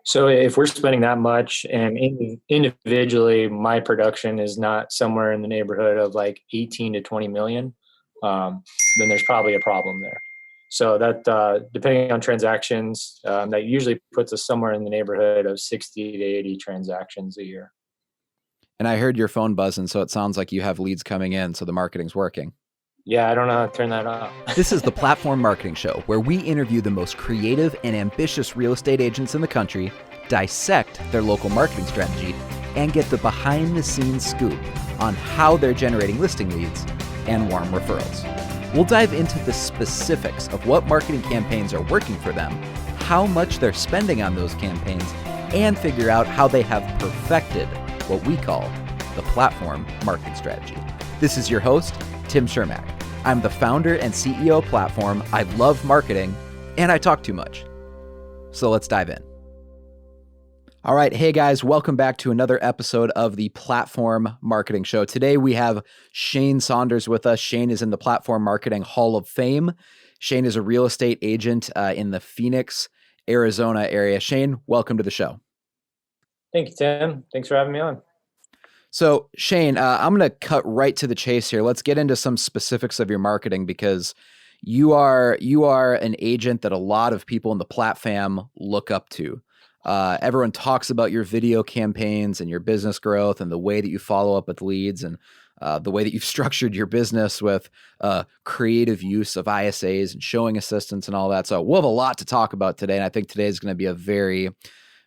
So if we're spending that much and individually, my production is not somewhere in the neighborhood of like 18 to 20 million, um, then there's probably a problem there. So that, depending on transactions, that usually puts us somewhere in the neighborhood of 60 to 80 transactions a year. And I heard your phone buzzing, so it sounds like you have leads coming in, so the marketing's working. Yeah, I don't know how to turn that off. This is the Platform Marketing Show, where we interview the most creative and ambitious real estate agents in the country, dissect their local marketing strategy, and get the behind the scenes scoop on how they're generating listing leads and warm referrals. We'll dive into the specifics of what marketing campaigns are working for them, how much they're spending on those campaigns, and figure out how they have perfected what we call the platform marketing strategy. This is your host, Tim Shermack. I'm the founder and CEO of Platform. I love marketing, and I talk too much. So let's dive in. All right. Hey guys, welcome back to another episode of the Platform Marketing Show. Today we have Shane Saunders with us. Shane is in the Platform Marketing Hall of Fame. Shane is a real estate agent in the Phoenix, Arizona area. Shane, welcome to the show. Thank you, Tim. Thanks for having me on. So Shane, I'm going to cut right to the chase here. Let's get into some specifics of your marketing because you are an agent that a lot of people in the Plat fam look up to. Everyone talks about your video campaigns and your business growth and the way that you follow up with leads and the way that you've structured your business with creative use of ISAs and showing assistants and all that. So we'll have a lot to talk about today. And I think today is going to be a very,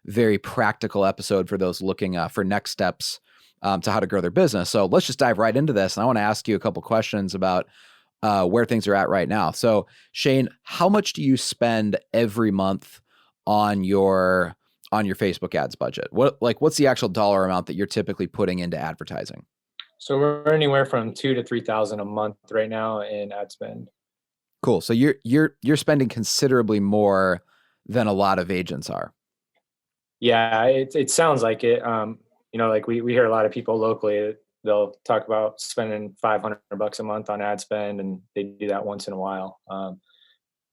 very practical episode for those looking for next steps to how to grow their business. So let's just dive right into this. And I want to ask you a couple questions about where things are at right now. So Shane, how much do you spend every month on your Facebook ads budget? What's the actual dollar amount that you're typically putting into advertising? So we're anywhere from 2,000 to 3,000 a month right now in ad spend. Cool. So you're spending considerably more than a lot of agents are. Yeah, it sounds like it. Like we hear a lot of people locally, they'll talk about spending $500 a month on ad spend, and they do that once in a while.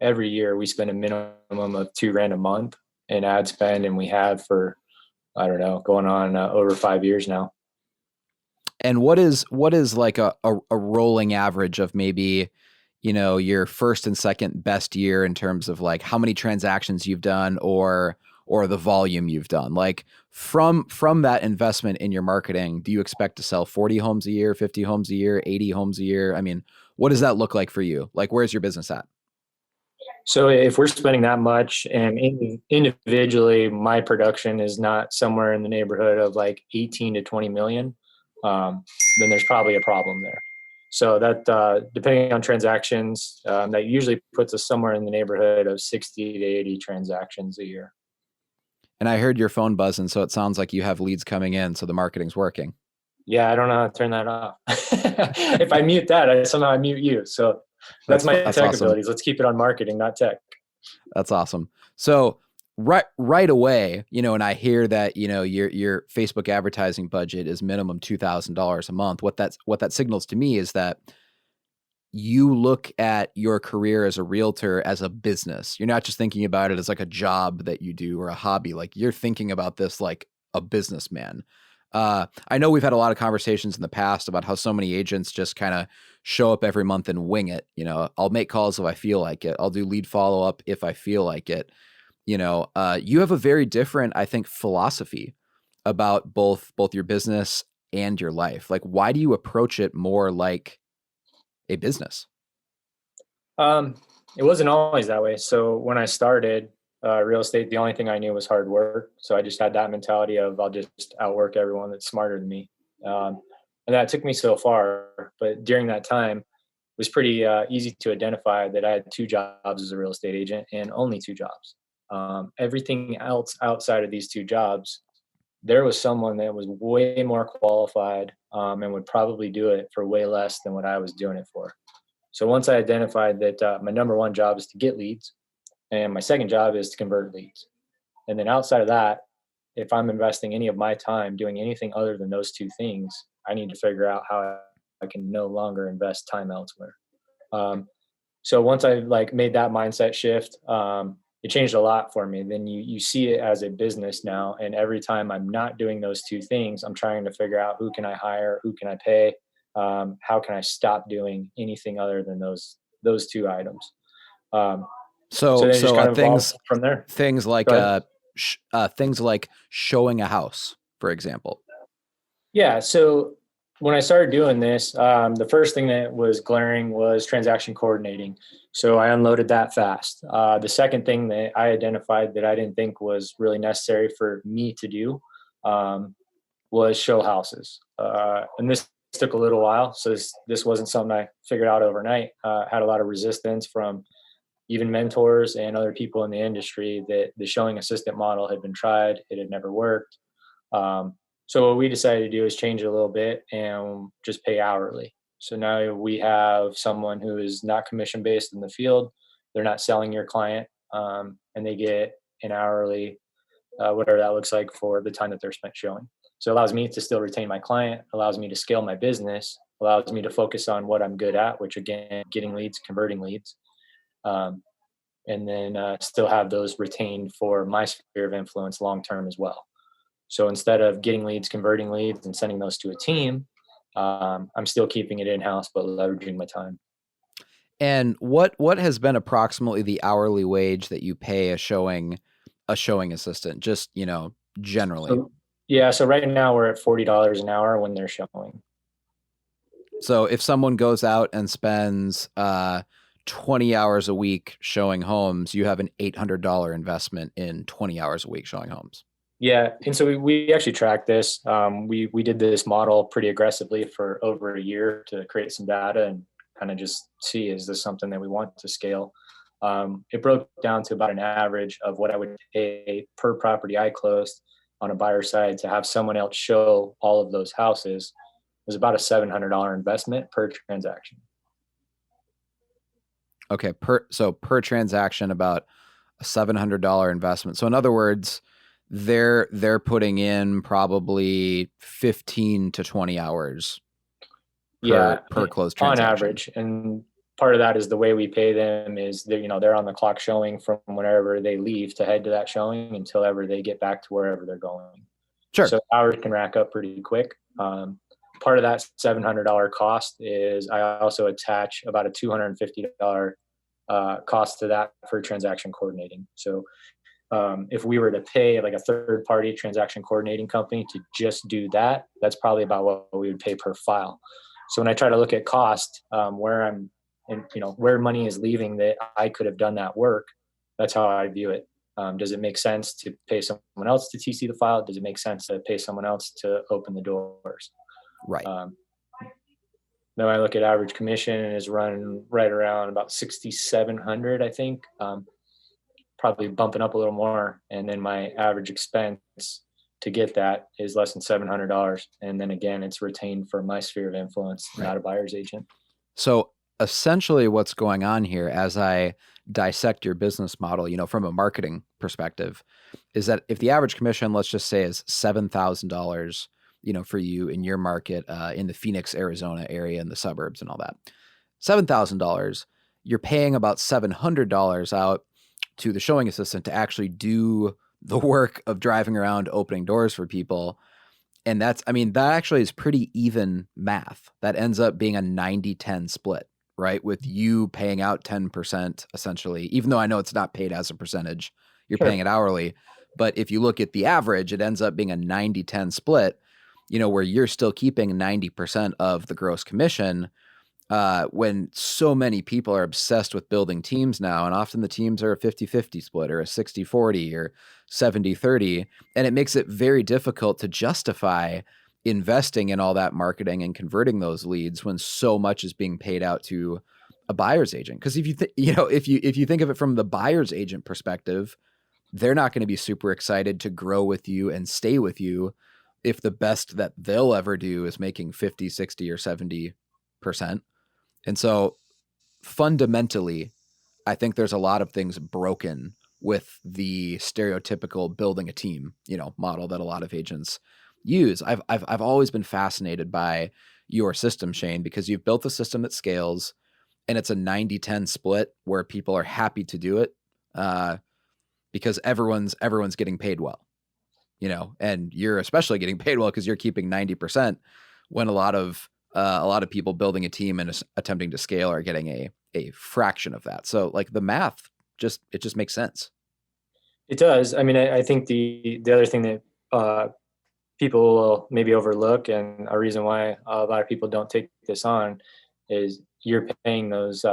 Every year we spend a minimum of $2,000 a month in ad spend, and we have for, I don't know, going on over 5 years now. And what is like a rolling average of maybe, your first and second best year in terms of like how many transactions you've done or the volume you've done? Like from that investment in your marketing, do you expect to sell 40 homes a year, 50 homes a year, 80 homes a year? I mean, what does that look like for you? Like, where's your business at? So if we're spending that much and individually, my production is not somewhere in the neighborhood of like 18 to 20 million, then there's probably a problem there. So that, depending on transactions, that usually puts us somewhere in the neighborhood of 60 to 80 transactions a year. And I heard your phone buzzing, so it sounds like you have leads coming in, so the marketing's working. Yeah, I don't know how to turn that off. If I mute that, I mute you. So that's my tech awesome. abilities. Let's keep it on marketing, not tech. That's awesome. So right away, and I hear that, your Facebook advertising budget is minimum $2,000 a month. What that signals to me is that you look at your career as a realtor as a business. You're not just thinking about it as like a job that you do or a hobby. Like you're thinking about this like a businessman. I know we've had a lot of conversations in the past about how so many agents just kind of show up every month and wing it. I'll make calls if I feel like it. I'll do lead follow-up if I feel like it. You have a very different, I think, philosophy about both your business and your life. Like, why do you approach it more like a business? It wasn't always that way. So when I started real estate, the only thing I knew was hard work. So I just had that mentality of I'll just outwork everyone that's smarter than me. And that took me so far. But during that time, it was pretty easy to identify that I had two jobs as a real estate agent and only two jobs. Everything else outside of these two jobs, there was someone that was way more qualified and would probably do it for way less than what I was doing it for. So once I identified that my number one job is to get leads and my second job is to convert leads. And then outside of that, if I'm investing any of my time doing anything other than those two things, I need to figure out how I can no longer invest time elsewhere. So once I made that mindset shift, it changed a lot for me. Then you see it as a business now, and every time I'm not doing those two things, I'm trying to figure out who can I hire, who can I pay, how can I stop doing anything other than those two items. Um, so then it just kind of evolved from there. Things like things like showing a house, for example. Yeah. So when I started doing this, the first thing that was glaring was transaction coordinating. So I unloaded that fast. The second thing that I identified that I didn't think was really necessary for me to do was show houses. And this took a little while. So this wasn't something I figured out overnight. Had a lot of resistance from even mentors and other people in the industry that the showing assistant model had been tried. It had never worked. So what we decided to do is change it a little bit and just pay hourly. So now we have someone who is not commission based in the field. They're not selling your client, and they get an hourly, whatever that looks like, for the time that they're spent showing. So it allows me to still retain my client, allows me to scale my business, allows me to focus on what I'm good at, which again, getting leads, converting leads, and then still have those retained for my sphere of influence long term as well. So instead of getting leads, converting leads, and sending those to a team, I'm still keeping it in-house, but leveraging my time. And what has been approximately the hourly wage that you pay a showing assistant, just, generally? So right now we're at $40 an hour when they're showing. So if someone goes out and spends 20 hours a week showing homes, you have an $800 investment in 20 hours a week showing homes. Yeah. And so we actually tracked this. We did this model pretty aggressively for over a year to create some data and kind of just see, is this something that we want to scale? It broke down to about an average of what I would pay per property I closed on a buyer side to have someone else show all of those houses. It was about a $700 investment per transaction. Okay. Per transaction, about a $700 investment. So in other words, they're putting in probably 15 to 20 hours per closed transaction. On average. And part of that is the way we pay them is they're on the clock showing from whenever they leave to head to that showing until ever they get back to wherever they're going. Sure. So hours can rack up pretty quick. Part of that $700 cost is I also attach about a $250 cost to that for transaction coordinating. So if we were to pay like a third party transaction coordinating company to just do that, that's probably about what we would pay per file. So when I try to look at cost, where money is leaving that I could have done that work, that's how I view it. Does it make sense to pay someone else to TC the file? Does it make sense to pay someone else to open the doors? Right. Then I look at average commission and is running right around about 6,700, I think. Probably bumping up a little more. And then my average expense to get that is less than $700. And then again, it's retained for my sphere of influence, right, not a buyer's agent. So essentially what's going on here, as I dissect your business model, from a marketing perspective, is that if the average commission, let's just say, is $7,000, for you in your market, in the Phoenix, Arizona area, in the suburbs and all that, $7,000, you're paying about $700 out to the showing assistant to actually do the work of driving around, opening doors for people. And that actually is pretty even math. That ends up being a 90-10 split, right? With you paying out 10%, essentially, even though I know it's not paid as a percentage, you're Sure. paying it hourly. But if you look at the average, it ends up being a 90-10 split, where you're still keeping 90% of the gross commission, when so many people are obsessed with building teams now. And often the teams are a 50-50 split or a 60-40 or 70-30. And it makes it very difficult to justify investing in all that marketing and converting those leads when so much is being paid out to a buyer's agent. Because if you think of it from the buyer's agent perspective, they're not going to be super excited to grow with you and stay with you if the best that they'll ever do is making 50, 60, or 70%. And so fundamentally, I think there's a lot of things broken with the stereotypical building a team, model that a lot of agents use. I've always been fascinated by your system, Shane, because you've built a system that scales and it's a 90-10 split where people are happy to do it. because everyone's getting paid well, and you're especially getting paid well because you're keeping 90% when a lot of people building a team and attempting to scale are getting a fraction of that. So like the math just makes sense. It does. I mean, I think the other thing that people will maybe overlook, and a reason why a lot of people don't take this on, is you're paying those.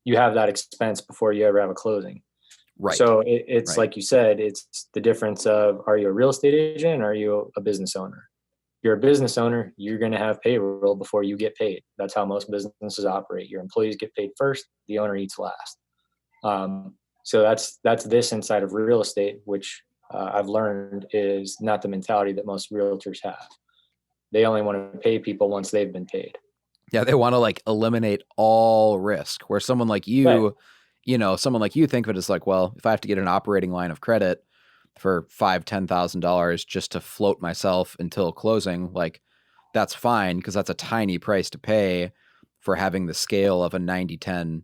You have that expense before you ever have a closing. Right. So it's Right. like you said, it's the difference of, are you a real estate agent or are you a business owner? If you're a business owner, you're going to have payroll before you get paid. That's how most businesses operate. Your employees get paid first, the owner eats last. So that's this inside of real estate, which I've learned is not the mentality that most realtors have. They only want to pay people once they've been paid. Yeah, they want to like eliminate all risk. Where someone like you, Right. someone like you think of it as like, well, if I have to get an operating line of credit for $5,000-$10,000 just to float myself until closing, like that's fine because that's a tiny price to pay for having the scale of a 90-10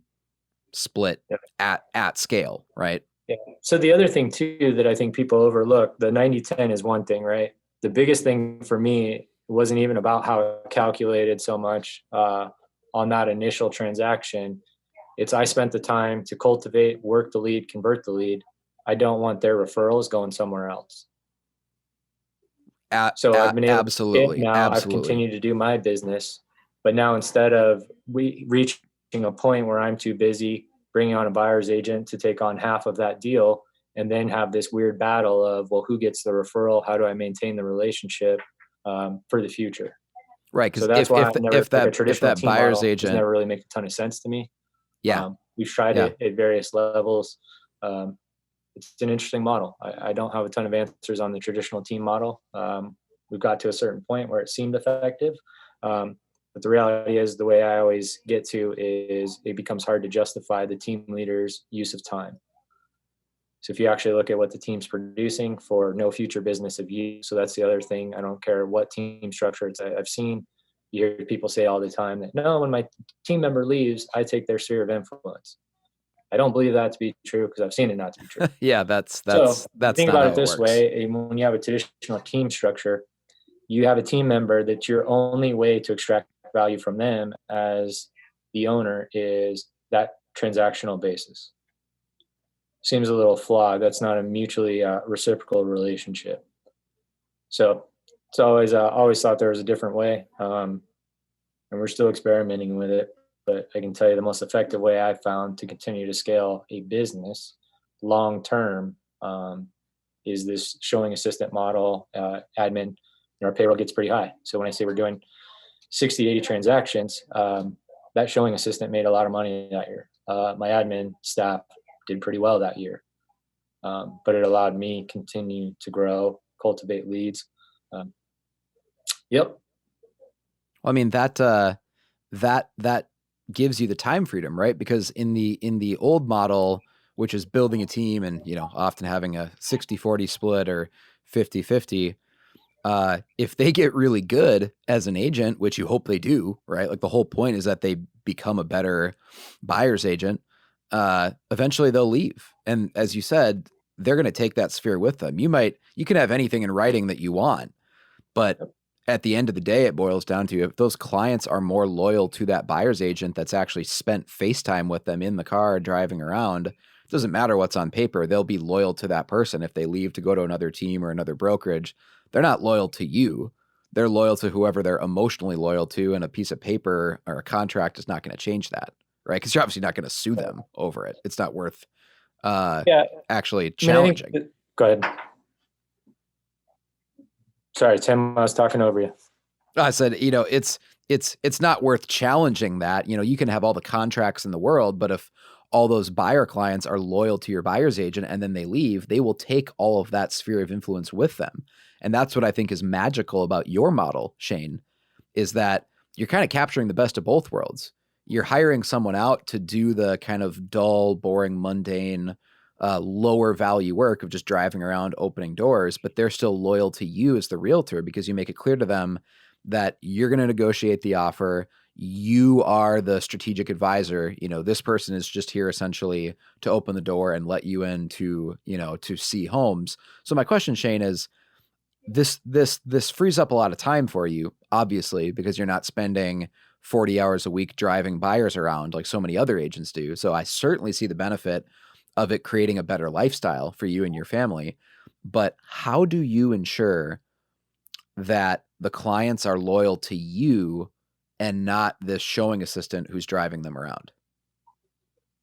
split Yeah. at scale, right? Yeah. So the other thing too that I think people overlook, the 90-10 is one thing, right? The biggest thing for me wasn't even about how it calculated so much on that initial transaction. It's I spent the time to cultivate, work the lead, convert the lead. I don't want their referrals going somewhere else. So I've been able to skip Absolutely. now. I've Absolutely. continued to do my business, but now instead of we reaching a point where I'm too busy bringing on a buyer's agent to take on half of that deal, and then have this weird battle of, well, who gets the referral? How do I maintain the relationship for the future? Right. So Because that's why I never, like, a if traditional that team buyer's model has agent, never really made a ton of sense to me. yeah, We've tried yeah. it at various levels. Um, it's an interesting model. I don't have a ton of answers on the traditional team model. We've got to a certain point where it seemed effective. But the reality is, the way I always get to is it becomes hard to justify the team leader's use of time. So if you actually look at what the team's producing for no future business of you, so that's the other thing. I don't care what team structure it's. I've seen, you hear people say all the time that, no, when my team member leaves, I take their sphere of influence. I don't believe that to be true because I've seen it not to be true. Yeah, that's So you think not about how it it this works. way: when you have a traditional team structure, you have a team member that your only way to extract value from them as the owner is that transactional basis. Seems a little flawed. That's not a mutually reciprocal relationship. So it's always thought there was a different way, and we're still experimenting with it. But I can tell you the most effective way I found to continue to scale a business long term is this showing assistant model. Admin, our payroll gets pretty high. So when I say we're doing 60, 80 transactions, that showing assistant made a lot of money that year. My admin staff did pretty well that year, but it allowed me continue to grow, cultivate leads. Um, yep. Well, I mean that gives you the time freedom, right? Because in the old model, which is building a team and often having a 60-40 split or 50-50, if they get really good as an agent, which you hope they do, right? Like the whole point is that they become a better buyer's agent. Eventually they'll leave. And as you said, they're going to take that sphere with them. You can have anything in writing that you want, but at the end of the day, it boils down to if those clients are more loyal to that buyer's agent that's actually spent FaceTime with them in the car driving around, it doesn't matter what's on paper. They'll be loyal to that person. If they leave to go to another team or another brokerage, they're not loyal to you. They're loyal to whoever they're emotionally loyal to, and a piece of paper or a contract is not going to change that, right? Because you're obviously not going to sue them over it. It's not worth Yeah. actually I mean, I think. challenging. Go ahead. Sorry, Tim. I was talking over you. I said, it's not worth challenging that. You can have all the contracts in the world, but if all those buyer clients are loyal to your buyer's agent and then they leave, they will take all of that sphere of influence with them. And that's what I think is magical about your model, Shane, is that you're kind of capturing the best of both worlds. You're hiring someone out to do the kind of dull, boring, mundane, lower value work of just driving around opening doors, but they're still loyal to you as the realtor because you make it clear to them that you're going to negotiate the offer, you are the strategic advisor. This person is just here essentially to open the door and let you in to, to see homes. So my question, Shane, is this frees up a lot of time for you, obviously, because you're not spending 40 hours a week driving buyers around like so many other agents do. So I certainly see the benefit of it creating a better lifestyle for you and your family. But how do you ensure that the clients are loyal to you and not this showing assistant who's driving them around?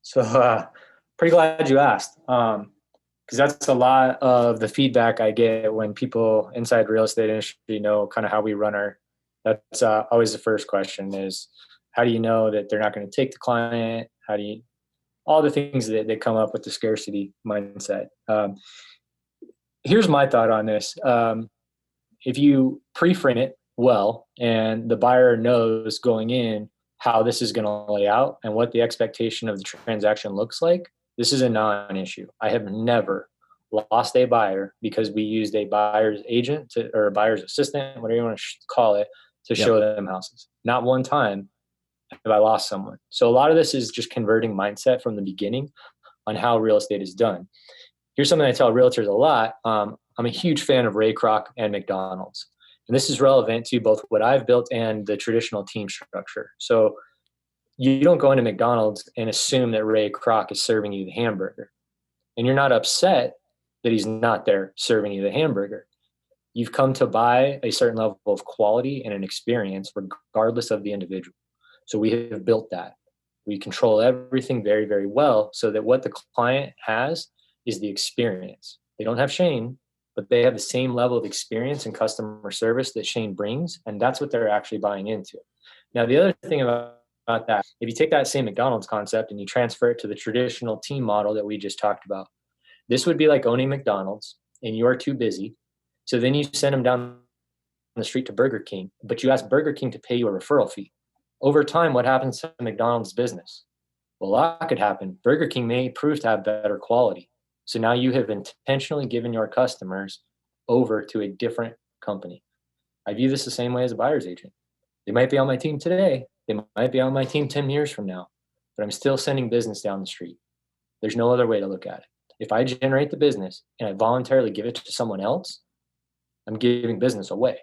So pretty glad you asked. Because that's a lot of the feedback I get when people inside real estate industry know kind of how we run that's always the first question is, how do you know that they're not going to take the client? All the things that come up with the scarcity mindset. Here's my thought on this. If you pre-frame it well and the buyer knows going in how this is going to lay out and what the expectation of the transaction looks like, this is a non-issue. I have never lost a buyer because we used a buyer's agent or a buyer's assistant, whatever you want to call it, to show them houses. Not one time have I lost someone. So a lot of this is just converting mindset from the beginning on how real estate is done. Here's something I tell realtors a lot. I'm a huge fan of Ray Kroc and McDonald's. And this is relevant to both what I've built and the traditional team structure. So you don't go into McDonald's and assume that Ray Kroc is serving you the hamburger. And you're not upset that he's not there serving you the hamburger. You've come to buy a certain level of quality and an experience regardless of the individual. So we have built that. We control everything very, very well so that what the client has is the experience. They don't have Shane, but they have the same level of experience and customer service that Shane brings, and that's what they're actually buying into. Now, the other thing about that, if you take that same McDonald's concept and you transfer it to the traditional team model that we just talked about, this would be like owning McDonald's and you are too busy. So then you send them down the street to Burger King, but you ask Burger King to pay you a referral fee. Over time, what happens to McDonald's business? Well, a lot could happen. Burger King may prove to have better quality. So now you have intentionally given your customers over to a different company. I view this the same way as a buyer's agent. They might be on my team today. They might be on my team 10 years from now, but I'm still sending business down the street. There's no other way to look at it. If I generate the business and I voluntarily give it to someone else, I'm giving business away.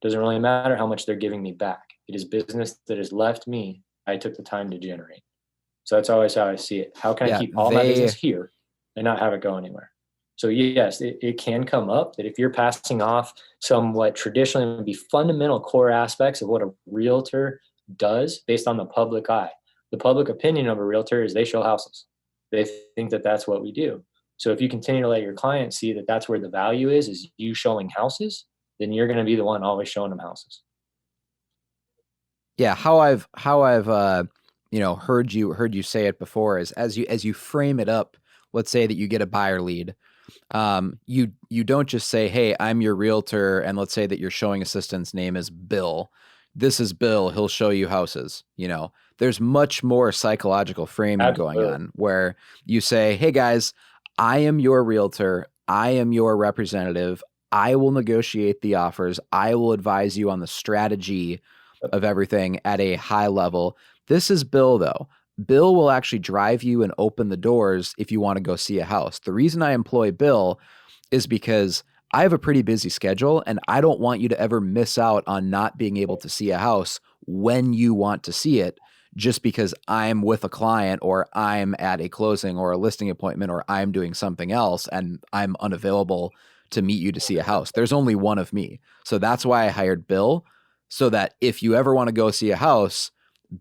Doesn't really matter how much they're giving me back. It is business that has left me. I took the time to generate. So that's always how I see it. How can I keep all my business here and not have it go anywhere? So yes, it can come up that if you're passing off somewhat traditionally would be fundamental core aspects of what a realtor does based on the public eye. The public opinion of a realtor is they show houses. They think that that's what we do. So if you continue to let your clients see that that's where the value is you showing houses, then you're going to be the one always showing them houses. Yeah, how I've heard you say it before is as you frame it up. Let's say that you get a buyer lead. You don't just say, "Hey, I'm your realtor," and let's say that your showing assistant's name is Bill. This is Bill. He'll show you houses. There's much more psychological framing going on where you say, "Hey guys, I am your realtor. I am your representative. I will negotiate the offers. I will advise you on the strategy of everything at a high level. This is Bill, though. Bill will actually drive you and open the doors if you want to go see a house. The reason I employ Bill is because I have a pretty busy schedule and I don't want you to ever miss out on not being able to see a house when you want to see it just because I'm with a client or I'm at a closing or a listing appointment or I'm doing something else and I'm unavailable to meet you to see a house. There's only one of me. So that's why I hired Bill, so that if you ever want to go see a house,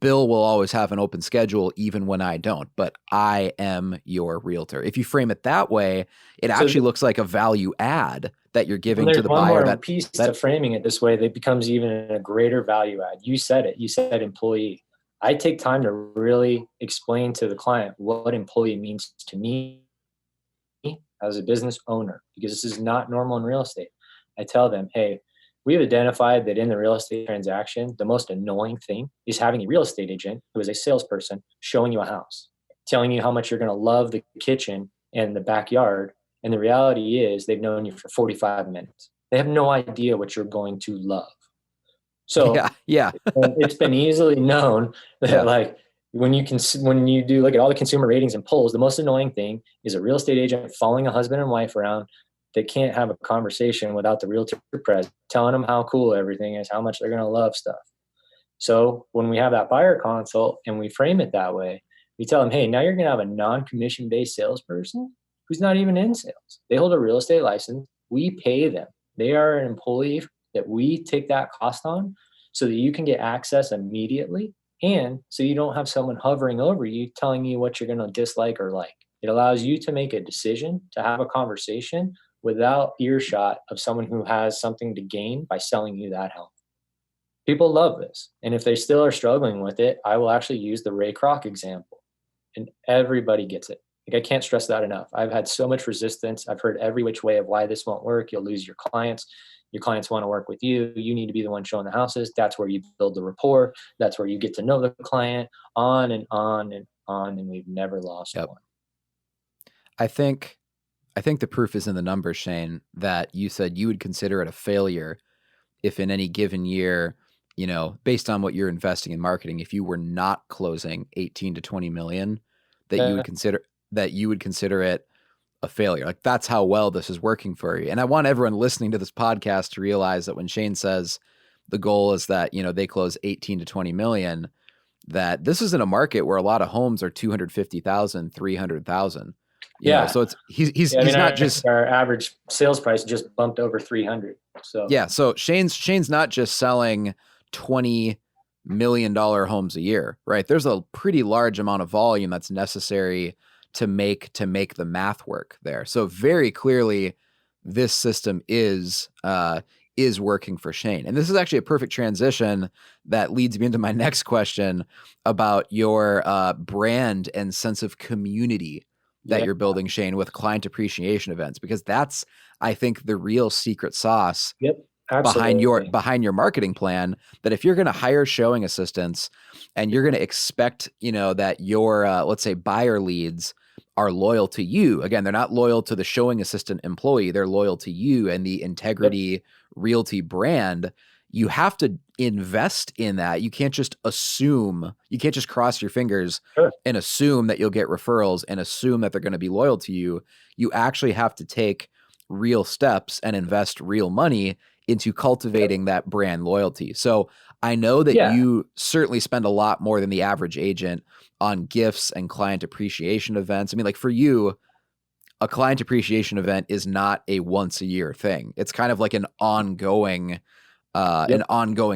Bill will always have an open schedule even when I don't, but I am your realtor. If you frame it that way, it actually looks like a value add that you're giving to the buyer. There's one more piece to framing it this way that becomes even a greater value add. You said it. You said employee. I take time to really explain to the client what employee means to me as a business owner, because this is not normal in real estate. I tell them, hey, we've identified that in the real estate transaction, the most annoying thing is having a real estate agent who is a salesperson showing you a house, telling you how much you're going to love the kitchen and the backyard. And the reality is they've known you for 45 minutes. They have no idea what you're going to love. So Yeah. Yeah. it's been easily known that Yeah. like when you do look at all the consumer ratings and polls, the most annoying thing is a real estate agent following a husband and wife around that can't have a conversation without the realtor present, telling them how cool everything is, how much they're going to love stuff. So when we have that buyer consult and we frame it that way, we tell them, hey, now you're going to have a non-commission based salesperson who's not even in sales. They hold a real estate license. We pay them. They are an employee that we take that cost on so that you can get access immediately. And so you don't have someone hovering over you telling you what you're going to dislike or like. It allows you to make a decision, to have a conversation without earshot of someone who has something to gain by selling you that help. People love this. And if they still are struggling with it, I will actually use the Ray Kroc example. And everybody gets it. Like, I can't stress that enough. I've had so much resistance. I've heard every which way of why this won't work. You'll lose your clients. Your clients want to work with you. You need to be the one showing the houses. That's where you build the rapport. That's where you get to know the client, on and on and on. And we've never lost Yep. one. I think the proof is in the numbers, Shane, that you said you would consider it a failure if in any given year, based on what you're investing in marketing, if you were not closing 18 to 20 million, that you would consider it a failure. Like, that's how well this is working for you. And I want everyone listening to this podcast to realize that when Shane says the goal is that, they close 18 to 20 million, that this is in a market where a lot of homes are 250,000, 300,000. Yeah. So he's not just, our average sales price just bumped over 300. So yeah. So Shane's not just selling $20 million homes a year, right? There's a pretty large amount of volume that's necessary to make the math work there. So very clearly, this system is working for Shane. And this is actually a perfect transition that leads me into my next question about your brand and sense of community that you're building, Shane, with client appreciation events, because that's, I think, the real secret sauce behind your marketing plan. That if you're going to hire showing assistants and you're going to expect, that your, let's say, buyer leads are loyal to you. Again, they're not loyal to the showing assistant employee. They're loyal to you and the Integrity Realty brand. You have to invest in that. You can't just assume, you can't just cross your fingers and assume that you'll get referrals and assume that they're going to be loyal to you. You actually have to take real steps and invest real money into cultivating that brand loyalty. So I know that you certainly spend a lot more than the average agent on gifts and client appreciation events. I mean, like, for you, a client appreciation event is not a once a year thing. It's kind of like an ongoing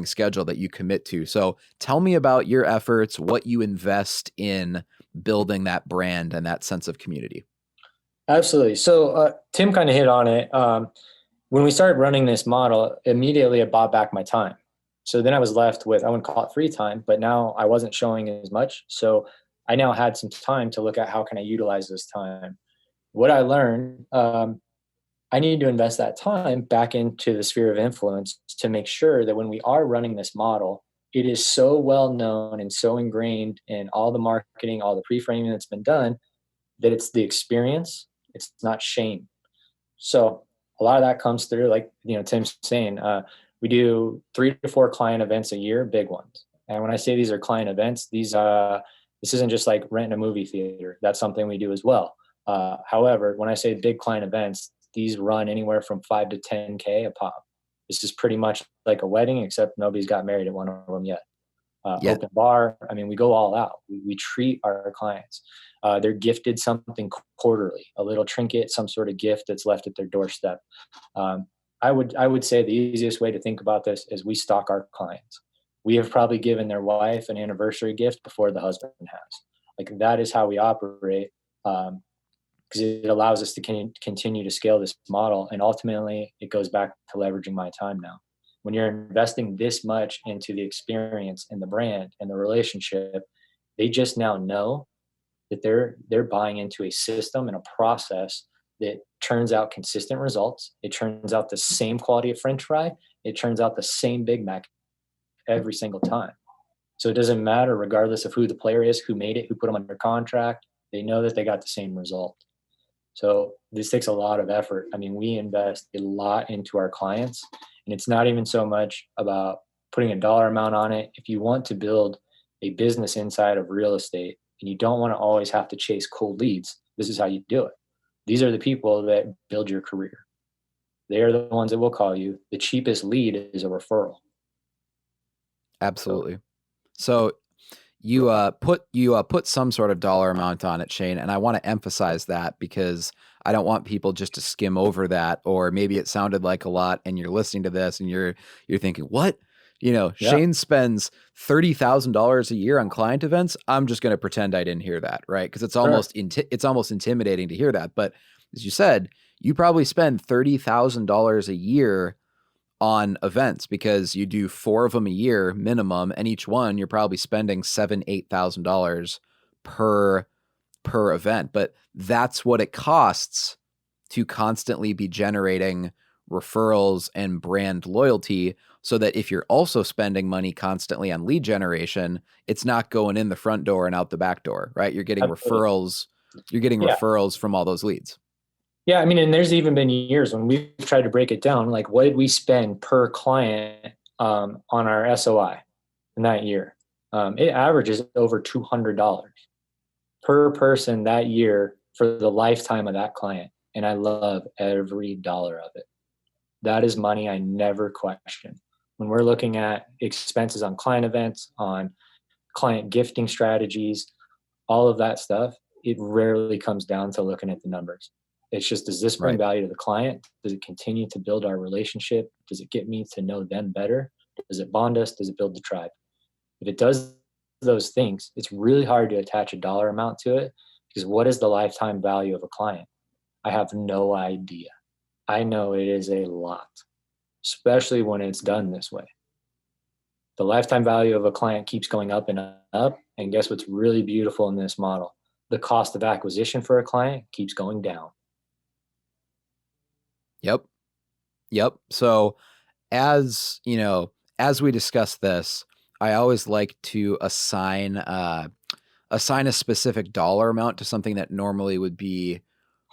schedule that you commit to. So tell me about your efforts, what you invest in building that brand and that sense of community. Absolutely. So Tim kind of hit on it. When we started running this model, immediately it bought back my time. So then I was left with, I wouldn't call it free time, but now I wasn't showing as much. So I now had some time to look at how can I utilize this time. What I learned, I need to invest that time back into the sphere of influence to make sure that when we are running this model, it is so well known and so ingrained in all the marketing, all the pre-framing that's been done, that it's the experience. It's not shame. So a lot of that comes through, like, Tim's saying, we do 3 to 4 client events a year, big ones. And when I say these are client events, this isn't just like renting a movie theater. That's something we do as well. However, when I say big client events, these run anywhere from 5 to 10K a pop. This is pretty much like a wedding, except nobody's got married at one of them yet. Open bar. I mean, we go all out. We treat our clients. They're gifted something quarterly, a little trinket, some sort of gift that's left at their doorstep. I would say the easiest way to think about this is we stalk our clients. We have probably given their wife an anniversary gift before the husband has. Like, that is how we operate, because it allows us to continue to scale this model. And ultimately, it goes back to leveraging my time now. When you're investing this much into the experience and the brand and the relationship, they just now know that they're buying into a system and a process that turns out consistent results. It turns out the same quality of French fry. It turns out the same Big Mac every single time. So it doesn't matter, regardless of who the player is, who made it, who put them under contract. They know that they got the same result. So this takes a lot of effort. I mean, we invest a lot into our clients, and it's not even so much about putting a dollar amount on it. If you want to build a business inside of real estate and you don't want to always have to chase cold leads, this is how you do it. These are the people that build your career. They are the ones that will call you. The cheapest lead is a referral. Absolutely. So you put some sort of dollar amount on it, Shane, and I want to emphasize that because I don't want people just to skim over that, or maybe it sounded like a lot and you're listening to this and you're thinking, what? Yeah. Shane spends $30,000 a year on client events. I'm just going to pretend I didn't hear that, right? Because it's almost it's almost intimidating to hear that. But as you said, you probably spend $30,000 a year on events because you do 4 of them a year minimum, and each one you're probably spending $7,000-8,000 per event. But that's what it costs to constantly be generating referrals and brand loyalty, so that if you're also spending money constantly on lead generation, it's not going in the front door and out the back door, right? You're getting referrals. You're getting referrals from all those leads. Yeah, I mean, and there's even been years when we've tried to break it down, like what did we spend per client on our SOI in that year? It averages over $200 per person that year for the lifetime of that client. And I love every dollar of it. That is money I never question. When we're looking at expenses on client events, on client gifting strategies, all of that stuff, it rarely comes down to looking at the numbers. It's just, does this bring value to the client? Does it continue to build our relationship? Does it get me to know them better? Does it bond us? Does it build the tribe? If it does those things, it's really hard to attach a dollar amount to it, because what is the lifetime value of a client? I have no idea. I know it is a lot, especially when it's done this way. The lifetime value of a client keeps going up and up. And guess what's really beautiful in this model? The cost of acquisition for a client keeps going down. Yep. So as we discuss this, I always like to assign a specific dollar amount to something that normally would be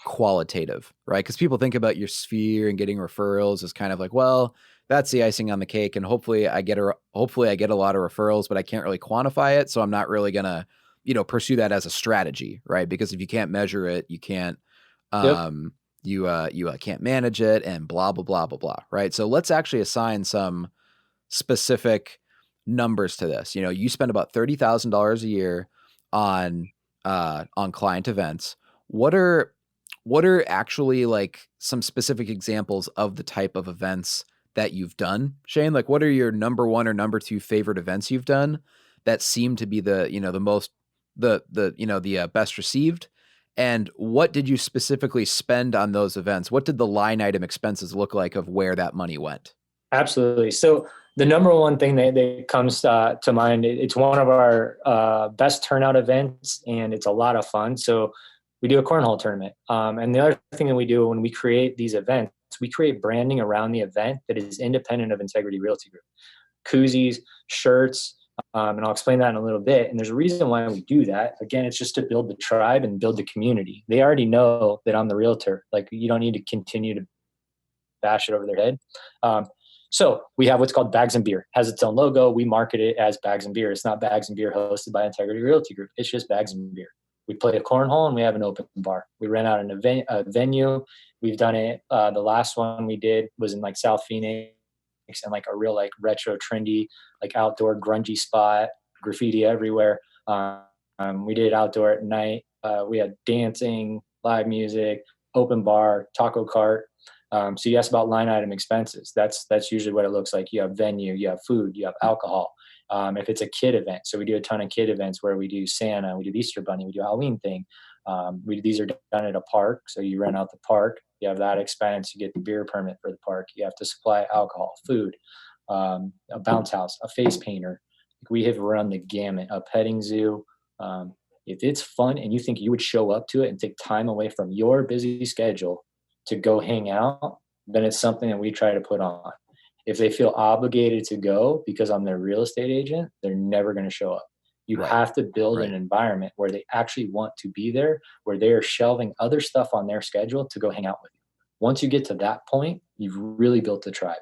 qualitative, right? Because people think about your sphere and getting referrals as kind of like, well, that's the icing on the cake, and hopefully I get a lot of referrals, but I can't really quantify it, so I'm not really gonna, pursue that as a strategy, right? Because if you can't measure it, you can't you can't manage it, and blah blah blah blah blah, right? So let's actually assign some specific numbers to this. You spend about $30,000 a year on client events. What are actually like some specific examples of the type of events that you've done, Shane? Like, what are your number 1 or number 2 favorite events you've done that seem to be the most best received? And what did you specifically spend on those events? What did the line item expenses look like of where that money went? Absolutely. So the number one thing that comes to mind, it's one of our best turnout events, and it's a lot of fun. So we do a cornhole tournament. And the other thing that we do when we create these events, we create branding around the event that is independent of Integrity Realty Group. Koozies, shirts, and I'll explain that in a little bit. And there's a reason why we do that. Again, it's just to build the tribe and build the community. They already know that I'm the realtor. Like, you don't need to continue to bash it over their head. So we have what's called Bags and Beer. It has its own logo. We market it as Bags and Beer. It's not Bags and Beer hosted by Integrity Realty Group. It's just Bags and Beer. We play a cornhole and we have an open bar. We rent out a venue. We've done it. The last one we did was in like South Phoenix, and like a real like retro trendy, like outdoor grungy spot, graffiti everywhere. We did it outdoor at night. We had dancing, live music, open bar, taco cart. So you asked about line item expenses. That's usually what it looks like. You have venue, you have food, you have alcohol. If it's a kid event, so we do a ton of kid events where we do Santa, we do the Easter Bunny, we do a Halloween thing. These are done at a park, so you rent out the park. You have that expense. You get the beer permit for the park. You have to supply alcohol, food, a bounce house, a face painter. We have run the gamut. A petting zoo. If it's fun and you think you would show up to it and take time away from your busy schedule to go hang out, then it's something that we try to put on. If they feel obligated to go because I'm their real estate agent, they're never going to show up. You have to build an environment where they actually want to be there, where they are shelving other stuff on their schedule to go hang out with you. Once you get to that point, you've really built the tribe.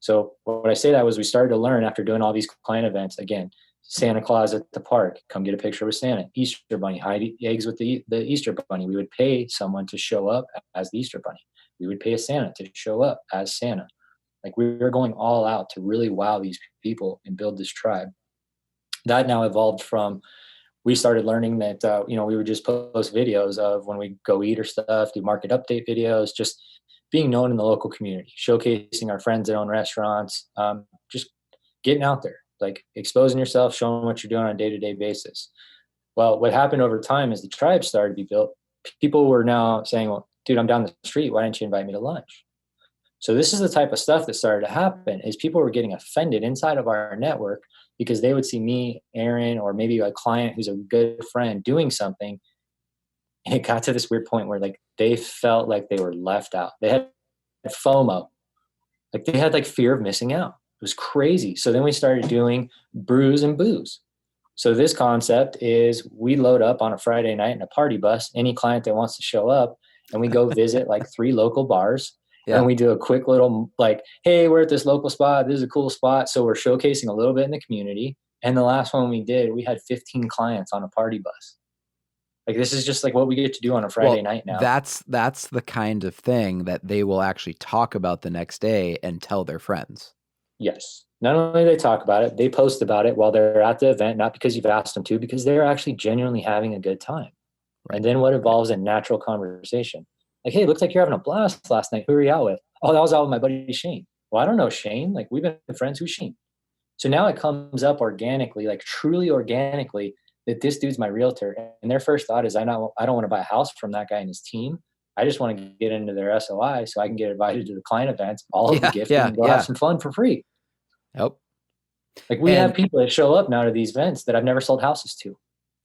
So what I say that was we started to learn after doing all these client events, again, Santa Claus at the park, come get a picture with Santa, Easter Bunny, hide eggs with the Easter Bunny. We would pay someone to show up as the Easter Bunny. We would pay a Santa to show up as Santa. Like we were going all out to really wow these people and build this tribe. That now evolved from, we started learning that, we would just post videos of when we go eat or stuff, do market update videos, just being known in the local community, showcasing our friends that own restaurants, just getting out there, like exposing yourself, showing what you're doing on a day-to-day basis. Well, what happened over time is the tribe started to be built. People were now saying, well, dude, I'm down the street. Why didn't you invite me to lunch? So this is the type of stuff that started to happen, is people were getting offended inside of our network because they would see me, Aaron, or maybe a client who's a good friend doing something. And it got to this weird point where like they felt like they were left out. They had FOMO. Like they had like fear of missing out. It was crazy. So then we started doing brews and booze. So this concept is we load up on a Friday night in a party bus, any client that wants to show up, and we go visit like 3 local bars. Yeah. And we do a quick little like, hey, we're at this local spot. This is a cool spot. So we're showcasing a little bit in the community. And the last one we did, we had 15 clients on a party bus. Like this is just like what we get to do on a Friday night now. That's the kind of thing that they will actually talk about the next day and tell their friends. Yes. Not only do they talk about it, they post about it while they're at the event, not because you've asked them to, because they're actually genuinely having a good time. Right. And then what evolves in natural conversation. Like, hey, looks like you're having a blast last night. Who are you out with? Oh, that was out with my buddy Shane. Well, I don't know Shane. Like, we've been friends. Who's Shane? So now it comes up organically, like truly organically, that this dude's my realtor. And their first thought is, I don't want to buy a house from that guy and his team. I just want to get into their SOI so I can get invited to the client events, all of the gifting, and go have some fun for free. Yep. Like we have people that show up now to these events that I've never sold houses to.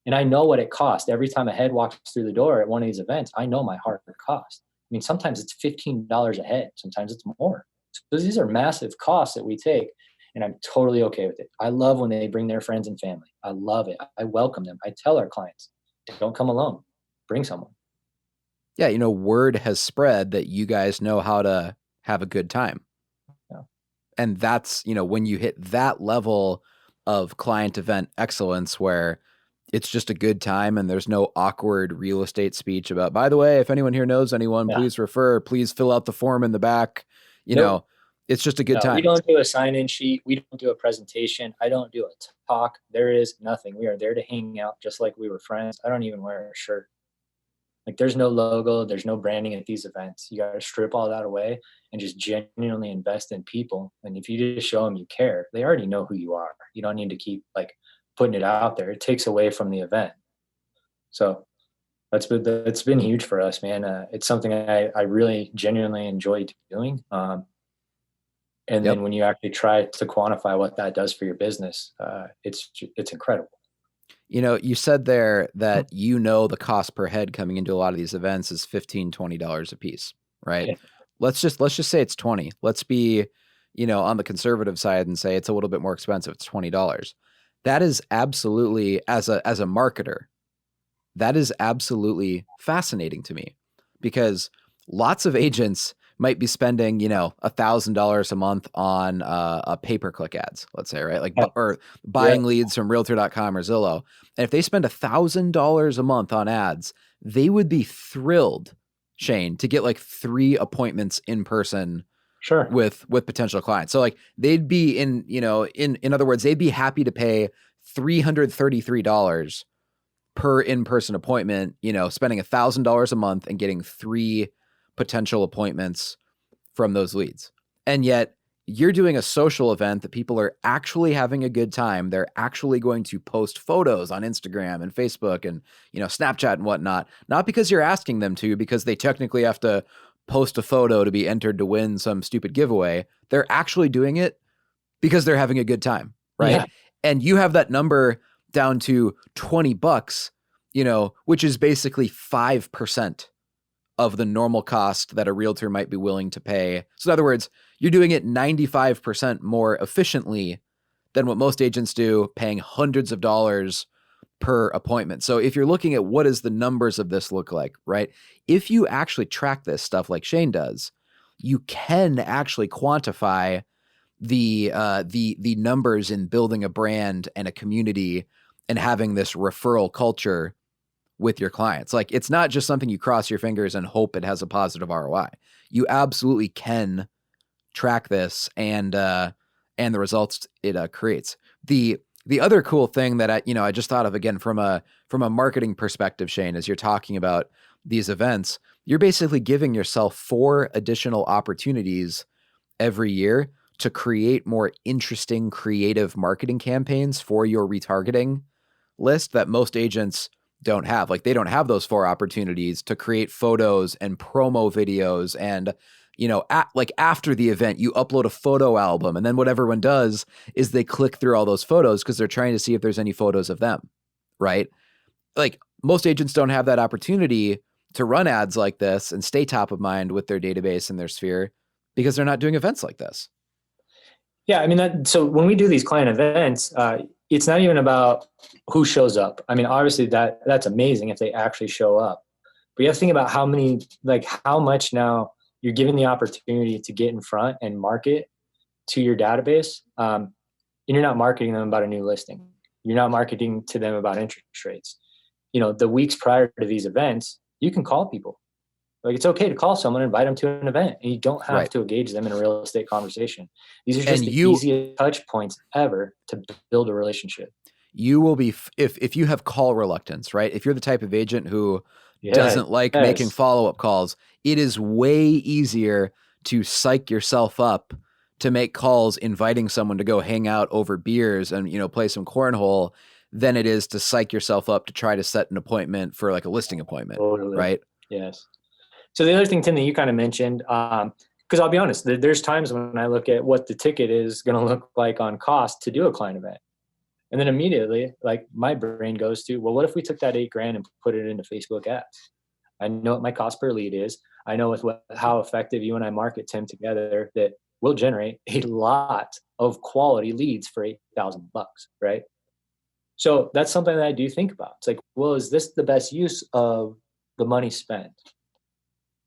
And I know what it costs. Every time a head walks through the door at one of these events, I know my hard cost. I mean, sometimes it's $15 a head. Sometimes it's more. So these are massive costs that we take, and I'm totally okay with it. I love when they bring their friends and family. I love it. I welcome them. I tell our clients, don't come alone. Bring someone. Yeah, word has spread that you guys know how to have a good time. Yeah. And that's, when you hit that level of client event excellence where it's just a good time and there's no awkward real estate speech about, by the way, if anyone here knows anyone, please refer, please fill out the form in the back. It's just a good time. We don't do a sign-in sheet. We don't do a presentation. I don't do a talk. There is nothing. We are there to hang out just like we were friends. I don't even wear a shirt. Like there's no logo. There's no branding at these events. You got to strip all that away and just genuinely invest in people. And if you just show them you care, they already know who you are. You don't need to keep like putting it out there. It takes away from the event. So that's been huge for us, man. It's something I really genuinely enjoy doing. And then when you actually try to quantify what that does for your business, it's incredible. You said there that the cost per head coming into a lot of these events is $15, $20 a piece, right? Yeah. Let's just say it's 20. Let's be, on the conservative side and say it's a little bit more expensive. It's $20. That is absolutely, as a marketer, that is absolutely fascinating to me, because lots of agents might be spending, $1,000 a month on a pay-per-click ads, let's say, right? Like, or buying leads from realtor.com or Zillow. And if they spend $1,000 a month on ads, they would be thrilled, Shane, to get like 3 appointments in person. Sure. With potential clients. So like they'd be in other words, they'd be happy to pay $333 per in-person appointment, spending $1,000 a month and getting 3 potential appointments from those leads. And yet you're doing a social event that people are actually having a good time. They're actually going to post photos on Instagram and Facebook and, Snapchat and whatnot, not because you're asking them to, because they technically have to post a photo to be entered to win some stupid giveaway. They're actually doing it because they're having a good time, right? Yeah. And you have that number down to $20, which is basically 5% of the normal cost that a realtor might be willing to pay. So in other words, you're doing it 95% more efficiently than what most agents do, paying hundreds of dollars per appointment. So if you're looking at what does the numbers of this look like, right? If you actually track this stuff like Shane does, you can actually quantify the numbers in building a brand and a community and having this referral culture with your clients. Like, it's not just something you cross your fingers and hope it has a positive ROI. You absolutely can track this and the results it creates. The other cool thing that I just thought of, again, from a marketing perspective, Shane, as you're talking about these events, you're basically giving yourself 4 additional opportunities every year to create more interesting, creative marketing campaigns for your retargeting list that most agents don't have. Like, they don't have those 4 opportunities to create photos and promo videos. And, like, after the event, you upload a photo album, and then what everyone does is they click through all those photos because they're trying to see if there's any photos of them, right? Like, most agents don't have that opportunity to run ads like this and stay top of mind with their database and their sphere because they're not doing events like this. Yeah, I mean, so when we do these client events, it's not even about who shows up. I mean, obviously that's amazing if they actually show up, but you have to think about how much now you're given the opportunity to get in front and market to your database. And you're not marketing them about a new listing. You're not marketing to them about interest rates. The weeks prior to these events, you can call people. Like, it's okay to call someone and invite them to an event, and you don't have to engage them in a real estate conversation. These are just the easiest touch points ever to build a relationship. You will be, if you have call reluctance, right? If you're the type of agent who doesn't like making follow-up calls, it is way easier to psych yourself up to make calls inviting someone to go hang out over beers and, play some cornhole than it is to psych yourself up to try to set an appointment for like a listing appointment, right? Yes. So the other thing, Tim, that you kind of mentioned, because I'll be honest, there's times when I look at what the ticket is going to look like on cost to do a client event. And then immediately, like, my brain goes to, well, what if we took that $8,000 and put it into Facebook ads? I know what my cost per lead is. I know how effective you and I market, Tim, together, that will generate a lot of quality leads for $8,000, right? So that's something that I do think about. It's like, well, is this the best use of the money spent?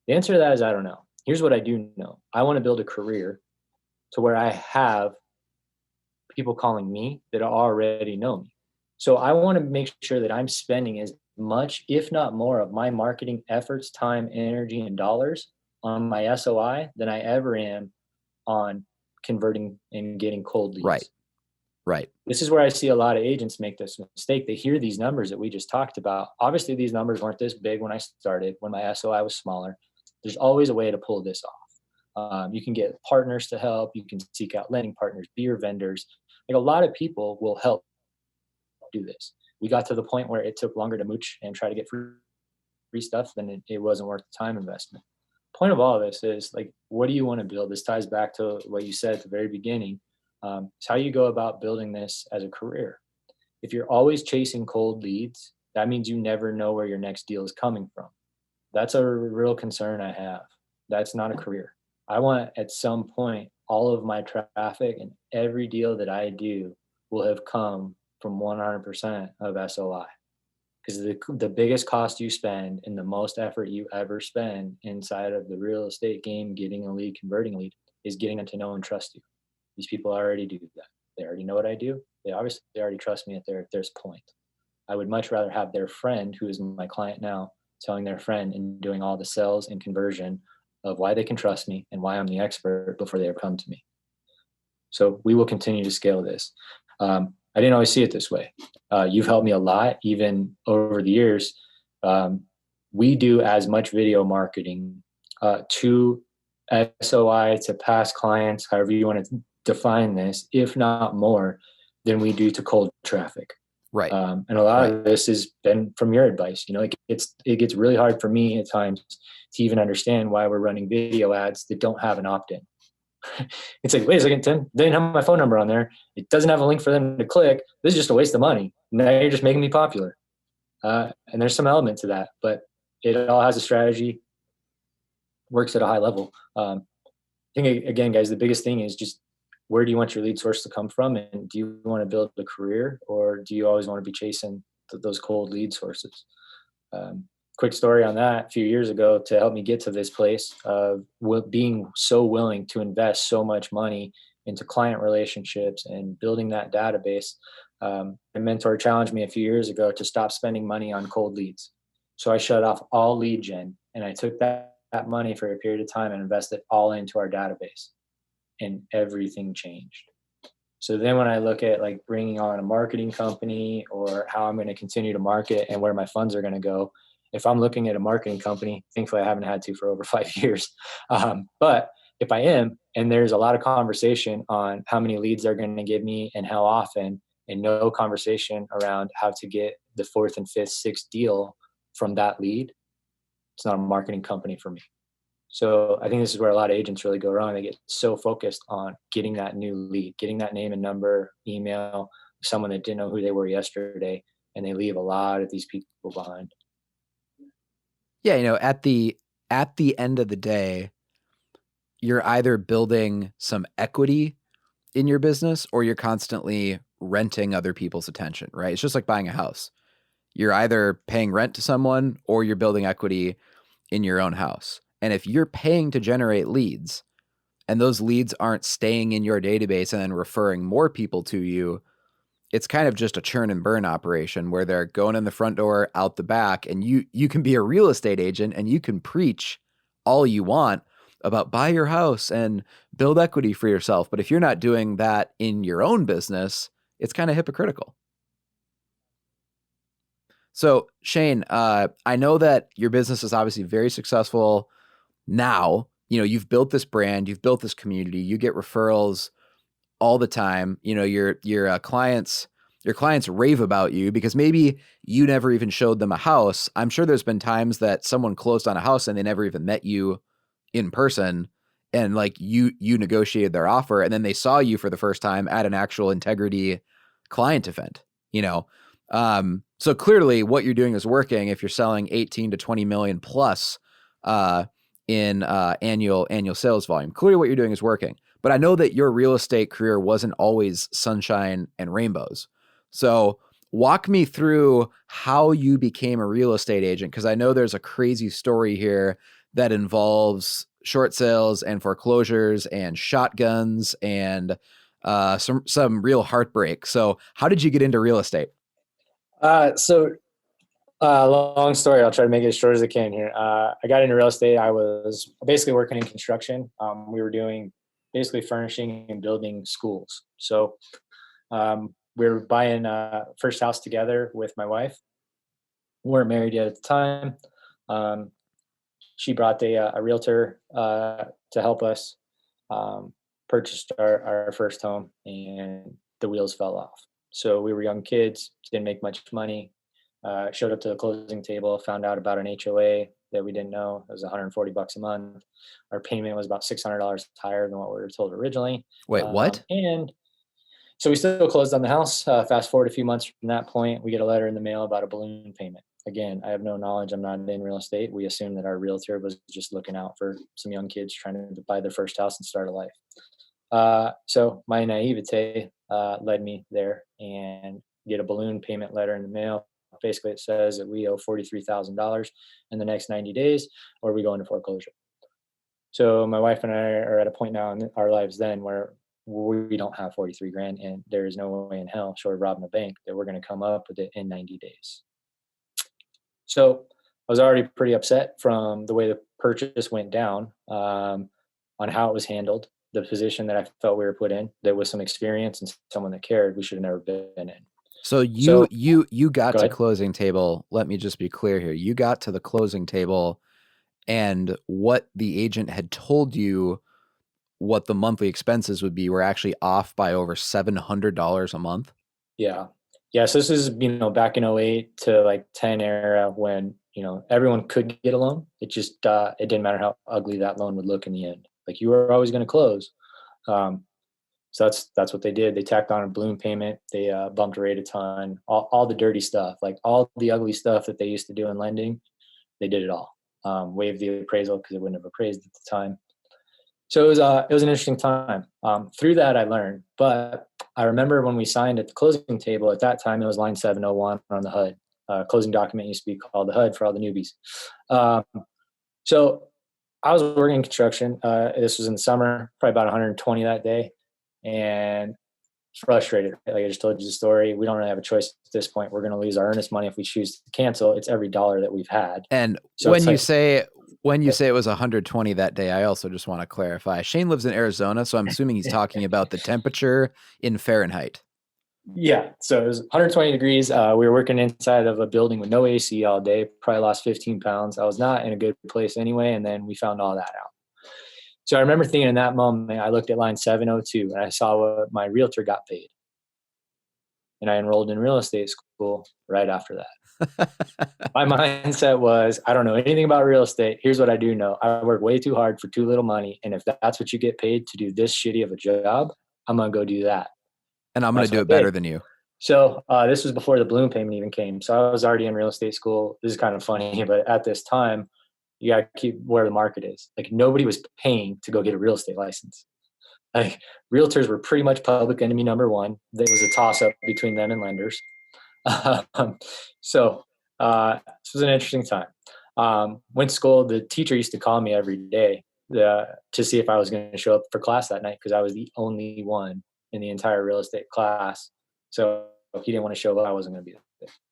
The answer to that is I don't know. Here's what I do know. I want to build a career to where I have people calling me that already know me. So I want to make sure that I'm spending as much, if not more, of my marketing efforts, time, energy, and dollars on my SOI than I ever am on converting and getting cold leads. Right. This is where I see a lot of agents make this mistake. They hear these numbers that we just talked about. Obviously, these numbers weren't this big when I started, when my SOI was smaller. There's always a way to pull this off. You can get partners to help. You can seek out lending partners, beer vendors. Like, a lot of people will help do this. We got to the point where it took longer to mooch and try to get free stuff than it wasn't worth the time investment. Point of all of this is, like, what do you want to build? This ties back to what you said at the very beginning. It's how you go about building this as a career. If you're always chasing cold leads, that means you never know where your next deal is coming from. That's a real concern I have. That's not a career. I want, at some point, all of my traffic and every deal that I do will have come from 100% of SOI. Because the biggest cost you spend and the most effort you ever spend inside of the real estate game, getting a lead, converting a lead, is getting them to know and trust you. These people already do that. They already know what I do. They already trust me at this point. I would much rather have their friend, who is my client now, telling their friend and doing all the sales and conversion of why they can trust me and why I'm the expert before they ever come to me. So we will continue to scale this. I didn't always see it this way. You've helped me a lot, even over the years. We do as much video marketing to SOI, to past clients, however you want to define this, if not more, than we do to cold traffic. Right. And a lot of this has been from your advice. It gets really hard for me at times to even understand why we're running video ads that don't have an opt-in. It's like, wait a second, Tim, they didn't have my phone number on there. It doesn't have a link for them to click. This is just a waste of money. Now you're just making me popular. And there's some element to that, but it all has a strategy, works at a high level. I think, again, guys, the biggest thing is just, where do you want your lead source to come from? And do you want to build a career, or do you always want to be chasing those cold lead sources? quick story on that, a few years ago, to help me get to this place of being so willing to invest so much money into client relationships and building that database. A mentor challenged me a few years ago to stop spending money on cold leads. So I shut off all lead gen, and I took that money for a period of time and invested all into our database, and everything changed. So then when I look at like bringing on a marketing company or how I'm going to continue to market and where my funds are going to go, if I'm looking at a marketing company, thankfully I haven't had to for over 5 years. But if I am, and there's a lot of conversation on how many leads they're going to give me and how often, and no conversation around how to get the fourth and fifth, sixth deal from that lead, it's not a marketing company for me. So I think this is where a lot of agents really go wrong. They get so focused on getting that new lead, getting that name and number, email, someone that didn't know who they were yesterday, and they leave a lot of these people behind. Yeah, at the end of the day, you're either building some equity in your business or you're constantly renting other people's attention, right? It's just like buying a house. You're either paying rent to someone or you're building equity in your own house. And if you're paying to generate leads and those leads aren't staying in your database and then referring more people to you, it's kind of just a churn and burn operation where they're going in the front door, out the back, and you can be a real estate agent and you can preach all you want about buy your house and build equity for yourself. But if you're not doing that in your own business, it's kind of hypocritical. So Shane, I know that your business is obviously very successful now. You've built this brand, you've built this community, you get referrals all the time. Your clients rave about you because maybe you never even showed them a house. I'm sure there's been times that someone closed on a house and they never even met you in person, and like you negotiated their offer, and then they saw you for the first time at an actual Integrity client event. So clearly what you're doing is working if you're selling 18 to 20 million plus in annual sales volume. Clearly what you're doing is working. But I know that your real estate career wasn't always sunshine and rainbows. So walk me through how you became a real estate agent, because I know there's a crazy story here that involves short sales and foreclosures and shotguns and some real heartbreak. So how did you get into real estate? Long story. I'll try to make it as short as I can here. I got into real estate. I was basically working in construction. We were doing basically furnishing and building schools. So we were buying first house together with my wife. We weren't married yet at the time. She brought a realtor to help us purchase our first home, and the wheels fell off. So we were young kids, didn't make much money. Showed up to the closing table, found out about an HOA that we didn't know. It was $140 a month. Our payment was about $600 higher than what we were told originally. Wait, what? And so we still closed on the house. Fast forward a few months from that point, we get a letter in the mail about a balloon payment. Again, I have no knowledge. I'm not in real estate. We assumed that our realtor was just looking out for some young kids trying to buy their first house and start a life. So my naivete led me there and get a balloon payment letter in the mail. Basically, it says that we owe $43,000 in the next 90 days, or we go into foreclosure. So my wife and I are at a point now in our lives then where we don't have 43 grand, and there is no way in hell, short of robbing a bank, that we're going to come up with it in 90 days. So I was already pretty upset from the way the purchase went down, on how it was handled, the position that I felt we were put in. There was some experience and someone that cared. We should have never been in. So you got to closing table. Let me just be clear here. You got to the closing table, and what the agent had told you what the monthly expenses would be were actually off by over $700 a month. Yeah. So this is, back in 08 to like 10 era when, everyone could get a loan. It just, it didn't matter how ugly that loan would look in the end. Like, you were always going to close. So that's what they did. They tacked on a balloon payment. They bumped rate a ton, all the dirty stuff, like all the ugly stuff that they used to do in lending. They did it all. Waived the appraisal because it wouldn't have appraised at the time. So it was an interesting time. Through that, I learned. But I remember when we signed at the closing table, at that time, it was line 701 on the HUD. Closing document used to be called the HUD for all the newbies. Um, so I was working in construction. This was in the summer, probably about 120 that day, and frustrated. Like I just told you the story. We don't really have a choice at this point. We're going to lose our earnest money if we choose to cancel. It's every dollar that we've had. And So when you say it was 120 that day, I also just want to clarify. Shane lives in Arizona, so I'm assuming he's talking about the temperature in Fahrenheit. Yeah, so it was 120 degrees. We were working inside of a building with no AC all day. Probably lost 15 pounds. I was not in a good place anyway, and then we found all that out. So I remember thinking in that moment, I looked at line 702 and I saw what my realtor got paid. And I enrolled in real estate school right after that. My mindset was, I don't know anything about real estate. Here's what I do know. I work way too hard for too little money. And if that's what you get paid to do this shitty of a job, I'm going to go do that. And I'm going to do it better than you. So this was before the balloon payment even came. So I was already in real estate school. This is kind of funny, but at this time, you got to keep where the market is. Like nobody was paying to go get a real estate license. Like realtors were pretty much public enemy number one. There was a toss up between them and lenders. So this was an interesting time. Went to school. The teacher used to call me every day to see if I was going to show up for class that night because I was the only one in the entire real estate class. So if he didn't want to show up, I wasn't going to be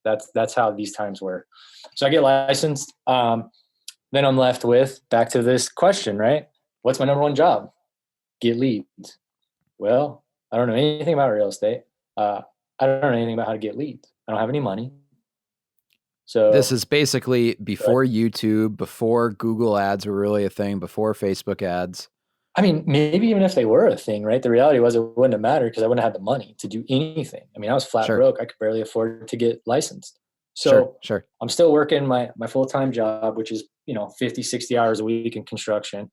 there. That's how these times were. So I get licensed. Then I'm left with back to this question, right? What's my number one job? Get leads. Well, I don't know anything about real estate. I don't know anything about how to get leads. I don't have any money. So this is basically before YouTube, before Google ads were really a thing, before Facebook ads. I mean, maybe even if they were a thing, right? The reality was it wouldn't have mattered because I wouldn't have had the money to do anything. I mean, I was flat broke. I could barely afford to get licensed. So sure. I'm still working my full-time job, which is, 50, 60 hours a week in construction.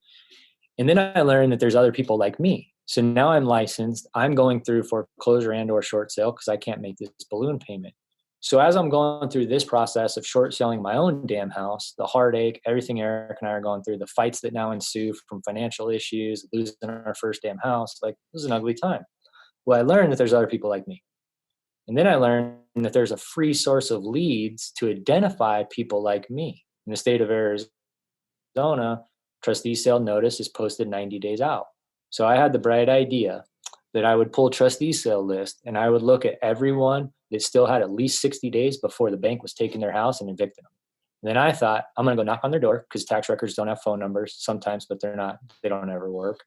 And then I learned that there's other people like me. So now I'm licensed. I'm going through foreclosure and or short sale because I can't make this balloon payment. So as I'm going through this process of short selling my own damn house, the heartache, everything Eric and I are going through, the fights that now ensue from financial issues, losing our first damn house, like this is an ugly time. Well, I learned that there's other people like me. And then I learned that there's a free source of leads to identify people like me. In the state of Arizona, trustee sale notice is posted 90 days out. So I had the bright idea that I would pull trustee sale list and I would look at everyone that still had at least 60 days before the bank was taking their house and evicting them. And then I thought, I'm going to go knock on their door because tax records don't have phone numbers sometimes, but they don't ever work.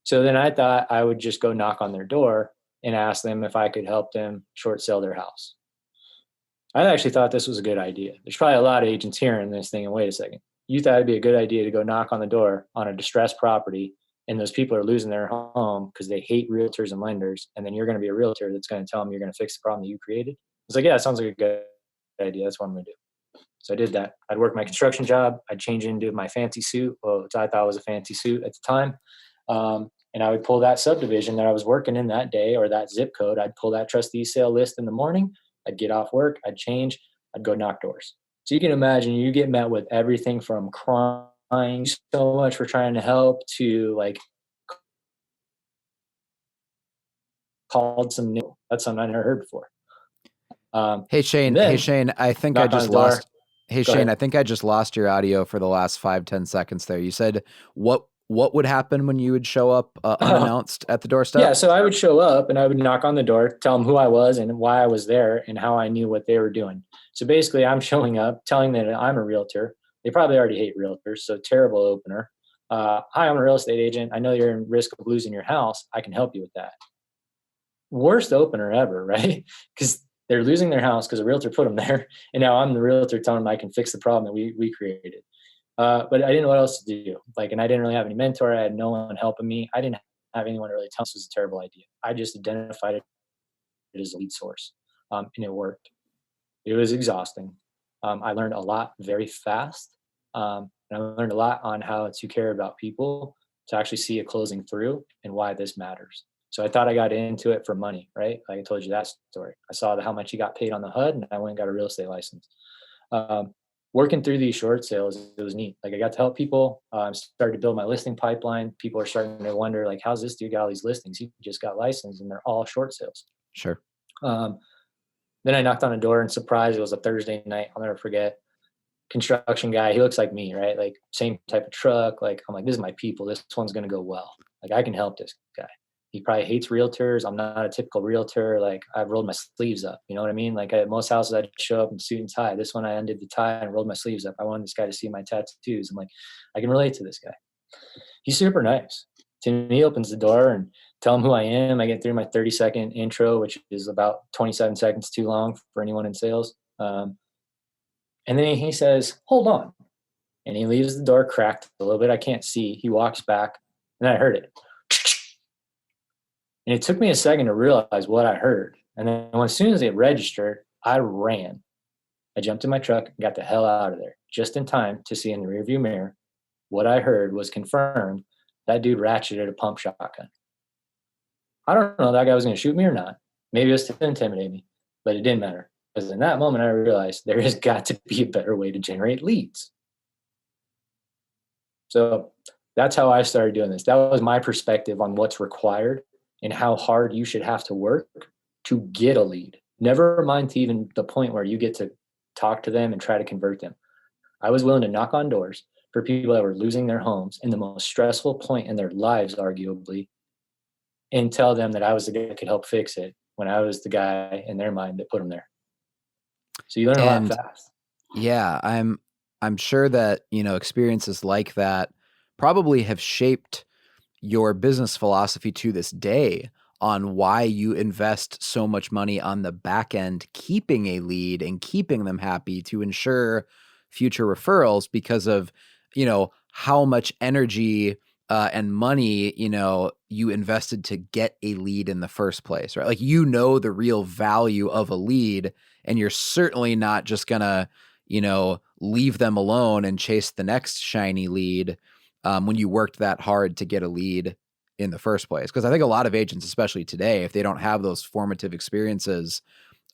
So then I thought I would just go knock on their door and ask them if I could help them short sell their house. I actually thought this was a good idea. There's probably a lot of agents hearing this thing and wait a second. You thought it'd be a good idea to go knock on the door on a distressed property and those people are losing their home because they hate realtors and lenders. And then you're going to be a realtor that's going to tell them you're going to fix the problem that you created. It's like, yeah, it sounds like a good idea. That's what I'm going to do. So I did that. I'd work my construction job. I'd change into my fancy suit, which I thought was a fancy suit at the time. And I would pull that subdivision that I was working in that day or that zip code. I'd pull that trustee sale list in the morning. I'd get off work. I'd change. I'd go knock doors. So you can imagine you get met with everything from crying so much for trying to help to like called some new. That's something I never heard before. Hey Shane, I think I just lost. Hey Shane, I think I just lost your audio for the last 5-10 seconds there. You said what would happen when you would show up unannounced at the doorstep? Yeah, so I would show up and I would knock on the door, tell them who I was and why I was there and how I knew what they were doing. So basically I'm showing up, telling them that I'm a realtor. They probably already hate realtors, so terrible opener. Hi, I'm a real estate agent. I know you're in risk of losing your house. I can help you with that. Worst opener ever, right? Because they're losing their house because a realtor put them there. And now I'm the realtor telling them I can fix the problem that we created. But I didn't know what else to do. And I didn't really have any mentor. I had no one helping me. I didn't have anyone to really tell me this was a terrible idea. I just identified it as a lead source, and it worked. It was exhausting. I learned a lot very fast. And I learned a lot on how to care about people, to actually see a closing through and why this matters. So I thought I got into it for money, right? Like I told you that story. I saw how much he got paid on the HUD and I went and got a real estate license. Working through these short sales, it was neat. I got to help people. Started to build my listing pipeline. People are starting to wonder, how's this dude got all these listings? He just got licensed and they're all short sales. Sure. Then I knocked on a door and surprised, it was a Thursday night. I'll never forget. Construction guy. He looks like me, right? Like same type of truck. Like I'm like, this is my people. This one's gonna go well. Like I can help this guy. He probably hates realtors. I'm not a typical realtor. Like I've rolled my sleeves up. You know what I mean? Like at most houses, I'd show up in suit and tie. This one, I undid the tie and rolled my sleeves up. I wanted this guy to see my tattoos. I'm like, I can relate to this guy. He's super nice. To me, he opens the door and tell him who I am. I get through my 30-second intro, which is about 27 seconds too long for anyone in sales. And then he says, hold on. And he leaves the door cracked a little bit. I can't see. He walks back and I heard it. And it took me a second to realize what I heard. And then as soon as it registered, I ran. I jumped in my truck and got the hell out of there just in time to see in the rearview mirror what I heard was confirmed. That dude ratcheted a pump shotgun. I don't know if that guy was going to shoot me or not. Maybe it was to intimidate me, but it didn't matter. Because in that moment, I realized there has got to be a better way to generate leads. So that's how I started doing this. That was my perspective on what's required and how hard you should have to work to get a lead. Never mind to even the point where you get to talk to them and try to convert them. I was willing to knock on doors for people that were losing their homes in the most stressful point in their lives, arguably, and tell them that I was the guy that could help fix it when I was the guy in their mind that put them there. So you learn a lot fast. Yeah, I'm sure that, experiences like that probably have shaped your business philosophy to this day on why you invest so much money on the back end, keeping a lead and keeping them happy to ensure future referrals because of, how much energy and money, you invested to get a lead in the first place, right? Like, the real value of a lead, and you're certainly not just gonna, leave them alone and chase the next shiny lead when you worked that hard to get a lead in the first place. Because I think a lot of agents, especially today, if they don't have those formative experiences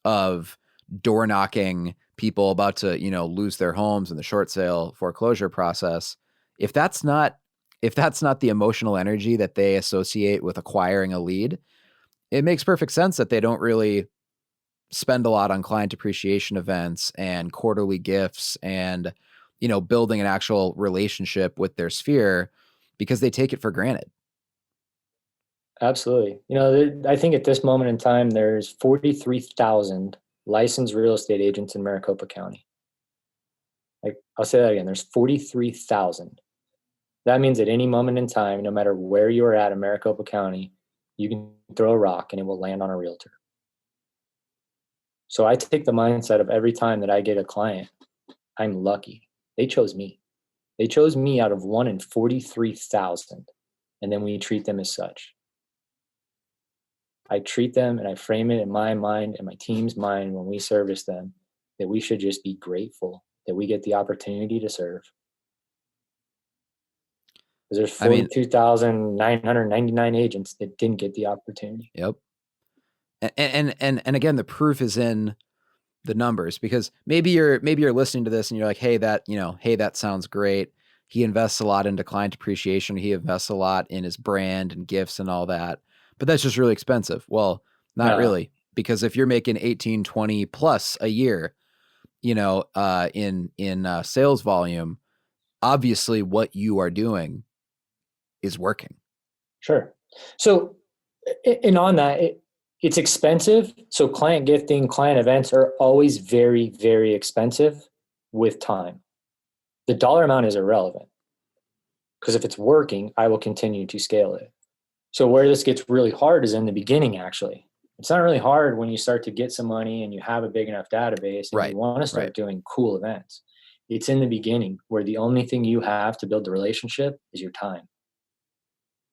of door knocking people about to, lose their homes in the short sale foreclosure process, if that's not the emotional energy that they associate with acquiring a lead, it makes perfect sense that they don't really spend a lot on client appreciation events and quarterly gifts and, building an actual relationship with their sphere because they take it for granted. Absolutely. I think at this moment in time, there's 43,000 licensed real estate agents in Maricopa County. Like, I'll say that again. There's 43,000. That means at any moment in time, no matter where you are at in Maricopa County, you can throw a rock and it will land on a realtor. So I take the mindset of every time that I get a client, I'm lucky. They chose me. They chose me out of 1 in 43,000. And then we treat them as such. I treat them and I frame it in my mind and my team's mind when we service them that we should just be grateful that we get the opportunity to serve. Because there's 42,999 agents that didn't get the opportunity. Yep. And again, the proof is in the numbers, because maybe you're listening to this and you're like, hey, that sounds great. He invests a lot into client appreciation. He invests a lot in his brand and gifts and all that, but that's just really expensive. Well, not really, because if you're making 18, 20 plus a year, in sales volume, obviously what you are doing is working. Sure. So, and on that, it's expensive. So client gifting, client events are always very, very expensive with time. The dollar amount is irrelevant, because if it's working, I will continue to scale it. So where this gets really hard is in the beginning, actually. It's not really hard when you start to get some money and you have a big enough database and you want to start doing cool events. It's in the beginning where the only thing you have to build the relationship is your time.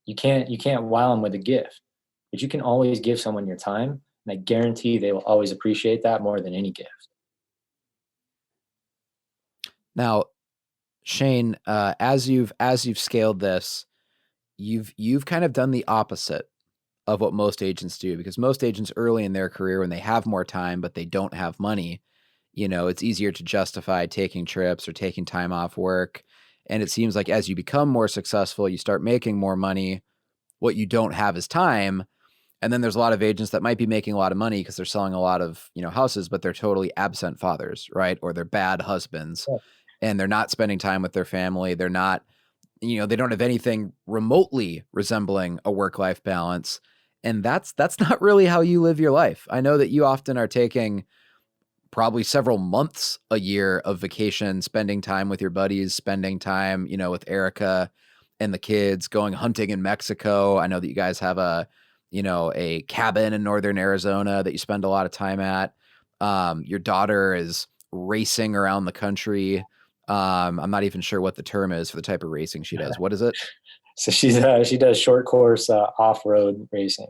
You can't wow them with a gift, but you can always give someone your time, and I guarantee they will always appreciate that more than any gift. Now, Shane, as you've scaled this, you've kind of done the opposite of what most agents do, because most agents early in their career, when they have more time but they don't have money, it's easier to justify taking trips or taking time off work. And it seems like as you become more successful, you start making more money. What you don't have is time. And then there's a lot of agents that might be making a lot of money because they're selling a lot of, houses, but they're totally absent fathers, right? Or they're bad husbands Yeah. and they're not spending time with their family. They're not, they don't have anything remotely resembling a work-life balance. And that's not really how you live your life. I know that you often are taking probably several months a year of vacation, spending time with your buddies, spending time, with Erica and the kids, going hunting in Mexico. I know that you guys have a cabin in northern Arizona that you spend a lot of time at. Your daughter is racing around the country. I'm not even sure what the term is for the type of racing she does. What is it? So she does short course off-road racing.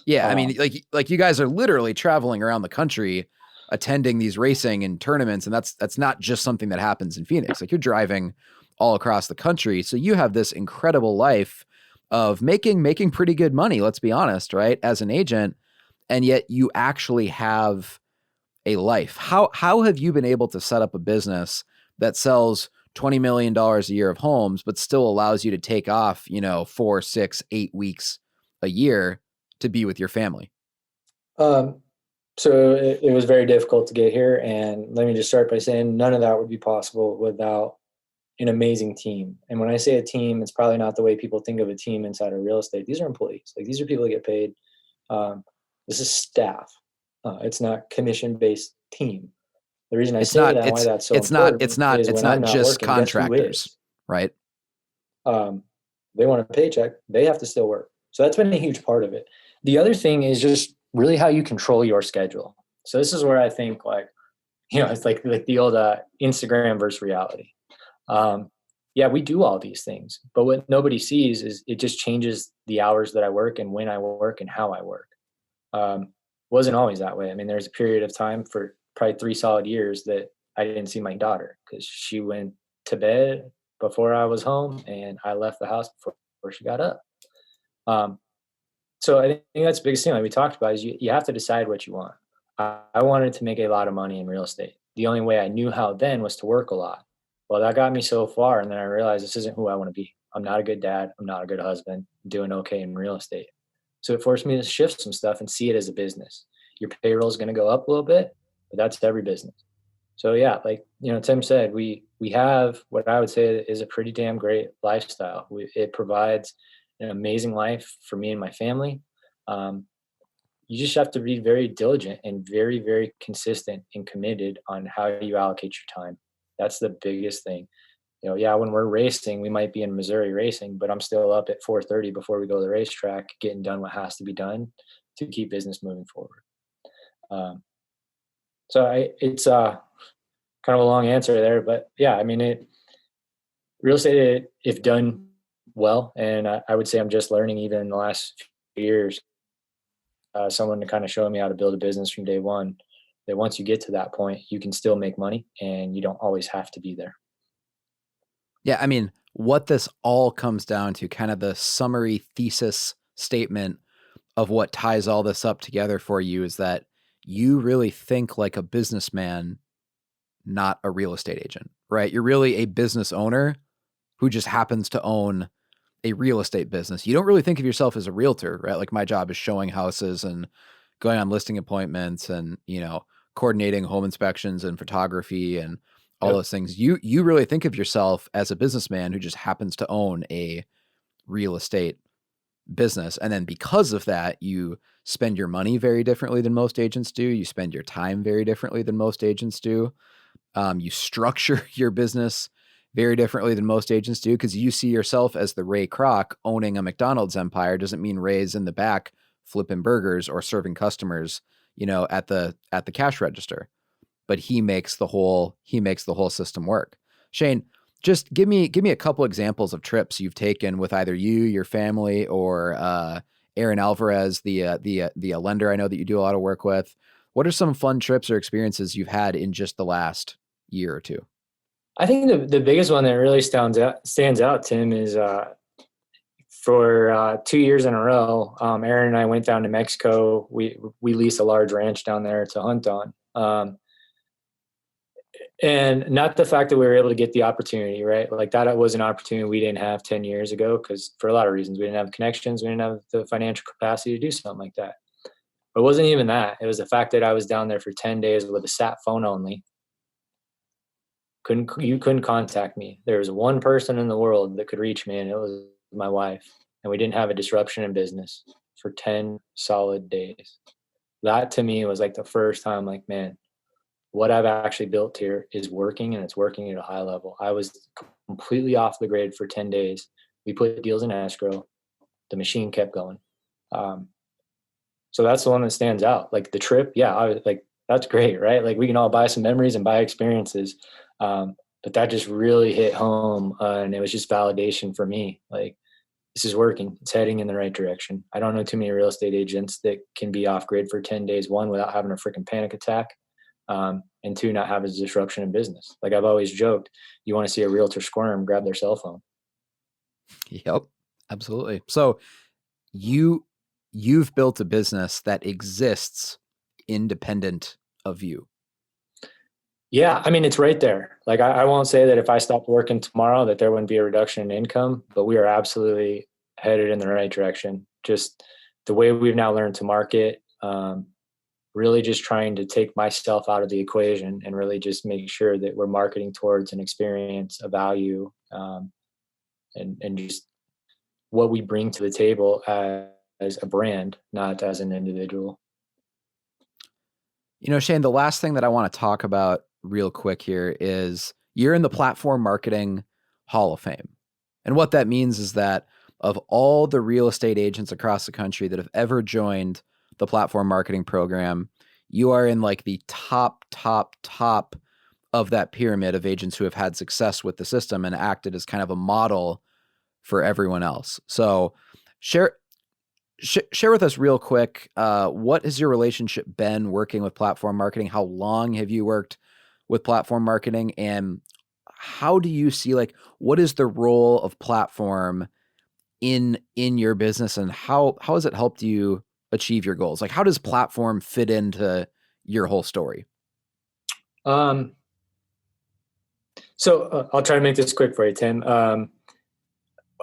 Yeah, I mean, like you guys are literally traveling around the country, attending these racing and tournaments, and that's not just something that happens in Phoenix. Like, you're driving all across the country, so you have this incredible life of making pretty good money. Let's be honest, right? As an agent, and yet you actually have a life. How have you been able to set up a business that sells $20 million a year of homes, but still allows you to take off, 4, 6, 8 weeks a year to be with your family? So it was very difficult to get here. And let me just start by saying none of that would be possible without an amazing team. And when I say a team, it's probably not the way people think of a team inside of real estate. These are employees. Like, these are people that get paid. This is staff. It's not commission-based team. The reason I say that, why that's so important, it's not just working, contractors, right? They want a paycheck. They have to still work. So that's been a huge part of it. The other thing is just really how you control your schedule. So this is where I think, it's like the old Instagram versus reality. Yeah, we do all these things, but what nobody sees is it just changes the hours that I work and when I work and how I work. Wasn't always that way. I mean, there's a period of time for probably 3 solid years that I didn't see my daughter because she went to bed before I was home and I left the house before she got up. So I think that's the biggest thing, like we talked about, is you have to decide what you want. I wanted to make a lot of money in real estate. The only way I knew how then was to work a lot. Well, that got me so far, and then I realized this isn't who I want to be. I'm not a good dad. I'm not a good husband. I'm doing okay in real estate. So it forced me to shift some stuff and see it as a business. Your payroll is going to go up a little bit, but that's every business. So yeah, like, Tim said, we have what I would say is a pretty damn great lifestyle. It provides an amazing life for me and my family. You just have to be very diligent and very, very consistent and committed on how you allocate your time. That's the biggest thing. Yeah, when we're racing, we might be in Missouri racing, but I'm still up at 4:30 before we go to the racetrack, getting done what has to be done to keep business moving forward. So it's kind of a long answer there, but yeah, I mean, real estate, if done well, and I would say I'm just learning even in the last few years, someone to kind of show me how to build a business from day one, that once you get to that point, you can still make money and you don't always have to be there. Yeah, I mean, what this all comes down to, kind of the summary thesis statement of what ties all this up together for you, is that you really think like a businessman, not a real estate agent, right? You're really a business owner who just happens to own a real estate business. You don't really think of yourself as a realtor, right? Like, my job is showing houses and going on listing appointments and, coordinating home inspections and photography and all those things. You really think of yourself as a businessman who just happens to own a real estate business. And then because of that, you spend your money very differently than most agents do. You spend your time very differently than most agents do. You structure your business very differently than most agents do, because you see yourself as the Ray Kroc owning a McDonald's empire. Doesn't mean Ray's in the back flipping burgers or serving customers, at the cash register, but he makes the whole system work. Shane, just give me a couple examples of trips you've taken with either you, your family, or Aaron Alvarez, the lender I know that you do a lot of work with. What are some fun trips or experiences you've had in just the last year or two? I think the biggest one that really stands out, Tim, is for 2 years in a row, Aaron and I went down to Mexico. We leased a large ranch down there to hunt on. And not the fact that we were able to get the opportunity, right? Like that was an opportunity we didn't have 10 years ago because for a lot of reasons, we didn't have the connections, we didn't have the financial capacity to do something like that. But it wasn't even that. It was the fact that I was down there for 10 days with a sat phone only. You couldn't contact me. There was one person in the world that could reach me, and it was my wife. And we didn't have a disruption in business for 10 solid days. That to me was like the first time, like, man, what I've actually built here is working, and it's working at a high level. I was completely off the grid for 10 days. We put deals in escrow. The machine kept going. Um, so that's the one that stands out. Like the trip, yeah, I was like, that's great, right? Like we can all buy some memories and buy experiences. But that just really hit home, and it was just validation for me. Like this is working. It's heading in the right direction. I don't know too many real estate agents that can be off grid for 10 days, one, without having a freaking panic attack, and two, not have a disruption in business. Like I've always joked, you want to see a realtor squirm, grab their cell phone. Yep, absolutely. So you've built a business that exists independent of you. Yeah, I mean, it's right there. Like I won't say that if I stopped working tomorrow that there wouldn't be a reduction in income, but we are absolutely headed in the right direction. Just the way we've now learned to market, really just trying to take myself out of the equation and really just make sure that we're marketing towards an experience, a value, and just what we bring to the table as a brand, not as an individual. You know, Shane, the last thing that I want to talk about real quick here is you're in the Platform Marketing Hall of Fame. And what that means is that of all the real estate agents across the country that have ever joined the platform marketing program, you are in like the top of that pyramid of agents who have had success with the system and acted as kind of a model for everyone else. So share with us real quick, what has your relationship been working with platform marketing? How long have you worked with platform marketing? And how do you see, like, what is the role of platform in your business, and how has it helped you achieve your goals? Like, how does platform fit into your whole story? So I'll try to make this quick for you, Tim. So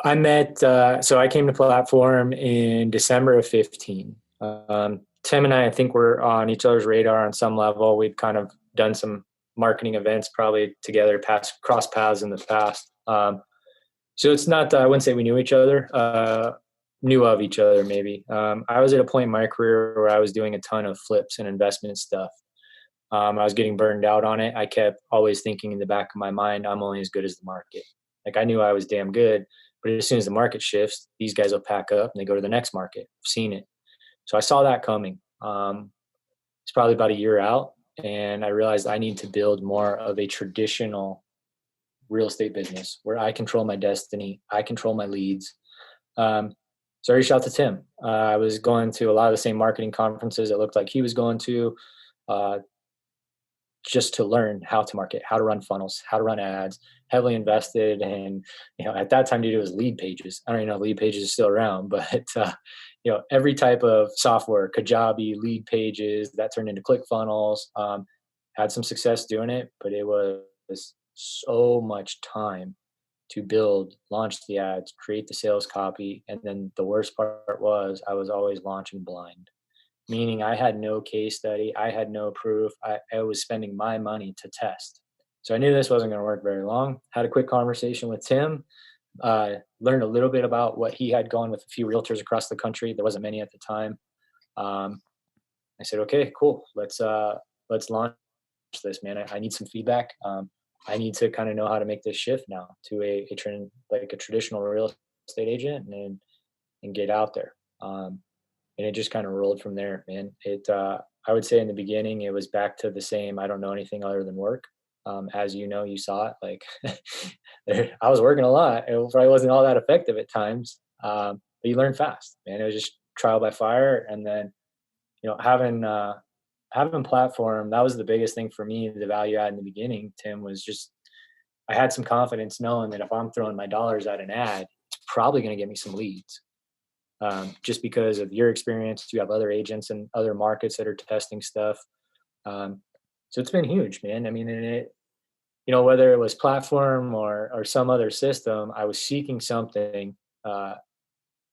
I came to Platform in December of 15. Tim and I think we're on each other's radar on some level. We've kind of done some marketing events probably together, cross paths in the past. So it's not, I wouldn't say we knew each other, knew of each other maybe. I was at a point in my career where I was doing a ton of flips and investment stuff. I was getting burned out on it. I kept always thinking in the back of my mind, I'm only as good as the market. Like I knew I was damn good, but as soon as the market shifts, these guys will pack up and they go to the next market. I've seen it. So I saw that coming. It's probably about a year out, and I realized I need to build more of a traditional real estate business where I control my destiny. I control my leads. So I reached out to Tim. I was going to a lot of the same marketing conferences it looked like he was going to, just to learn how to market, how to run funnels, how to run ads, heavily invested. And, at that time, dude, it was Lead Pages. I don't even know if Lead Pages is still around, but, every type of software, Kajabi, Lead Pages, that turned into ClickFunnels, had some success doing it, but it was so much time to build, launch the ads, create the sales copy. And then the worst part was I was always launching blind, meaning I had no case study. I had no proof. I was spending my money to test. So I knew this wasn't going to work very long. Had a quick conversation with Tim, learned a little bit about what he had going with a few realtors across the country. There wasn't many at the time. I said, okay, cool. Let's launch this, man. I need some feedback. I need to kind of know how to make this shift now to a traditional real estate agent and get out there. And it just kind of rolled from there, man. I would say in the beginning, it was back to the same, I don't know anything other than work. As you saw it, like I was working a lot. It probably wasn't all that effective at times. But you learn fast, man. It was just trial by fire. And then, having platform, that was the biggest thing for me. The value add in the beginning, Tim, was just, I had some confidence knowing that if I'm throwing my dollars at an ad, it's probably going to get me some leads. Just because of your experience, you have other agents and other markets that are testing stuff. So it's been huge, man. I mean, whether it was platform or some other system, I was seeking something.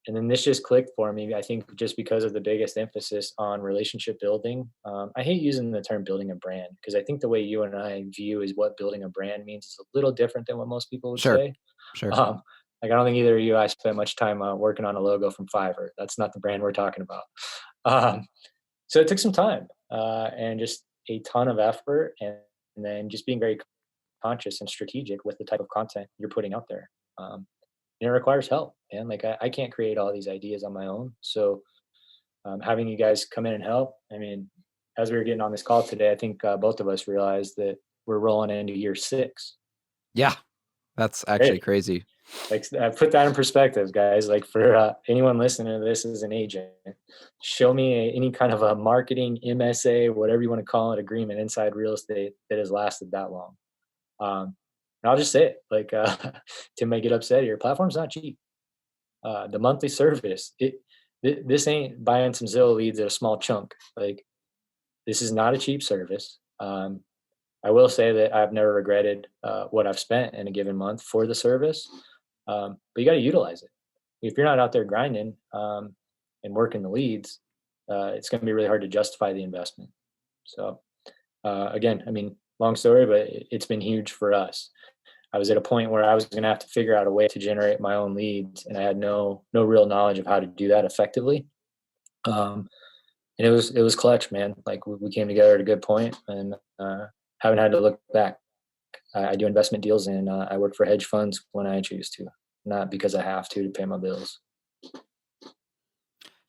And then this just clicked for me. I think just because of the biggest emphasis on relationship building. I hate using the term building a brand because I think the way you and I view is what building a brand means is a little different than what most people would Sure. say. Sure. Like I don't think either of you I spent much time working on a logo from Fiverr. That's not the brand we're talking about. Um, so it took some time and just a ton of effort, and then just being very conscious and strategic with the type of content you're putting out there. And it requires help, man. Like I can't create all these ideas on my own. So having you guys come in and help. I mean, as we were getting on this call today, I think both of us realized that we're rolling into year 6. Yeah, that's actually Great. crazy. Like put that in perspective, guys. Like for anyone listening to this as an agent, show me any kind of a marketing MSA, whatever you want to call it, agreement inside real estate that has lasted that long. And I'll just say it, like Tim may get upset here. Platform's not cheap. The monthly service, this ain't buying some Zillow leads at a small chunk. Like this is not a cheap service. I will say that I've never regretted what I've spent in a given month for the service, but you got to utilize it. If you're not out there grinding and working the leads, it's going to be really hard to justify the investment. So again, I mean, long story, but it's been huge for us. I was at a point where I was going to have to figure out a way to generate my own leads, and I had no real knowledge of how to do that effectively. And it was clutch, man. Like we came together at a good point, and haven't had to look back. I do investment deals, and I work for hedge funds when I choose to, not because I have to pay my bills.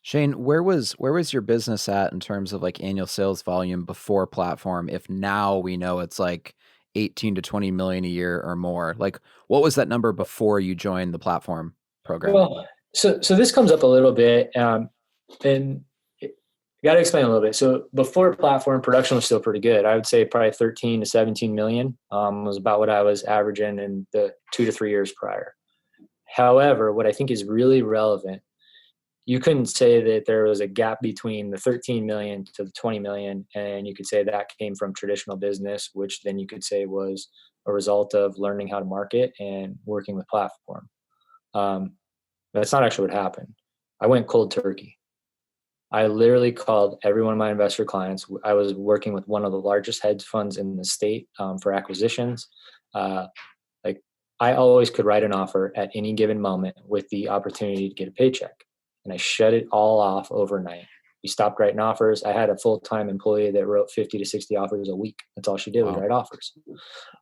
Shane, where was your business at in terms of like annual sales volume before platform? If now we know it's like 18 to 20 million a year or more, like what was that number before you joined the platform program? Well, so this comes up a little bit, and I got to explain a little bit. So before platform, production was still pretty good. I would say probably 13 to 17 million was about what I was averaging in the 2 to 3 years prior. However, what I think is really relevant, you couldn't say that there was a gap between the 13 million to the 20 million. And you could say that came from traditional business, which then you could say was a result of learning how to market and working with platform. That's not actually what happened. I went cold turkey. I literally called every one of my investor clients. I was working with one of the largest hedge funds in the state for acquisitions. Like I always could write an offer at any given moment with the opportunity to get a paycheck. And I shut it all off overnight. We stopped writing offers. I had a full-time employee that wrote 50 to 60 offers a week. That's all she did was write offers.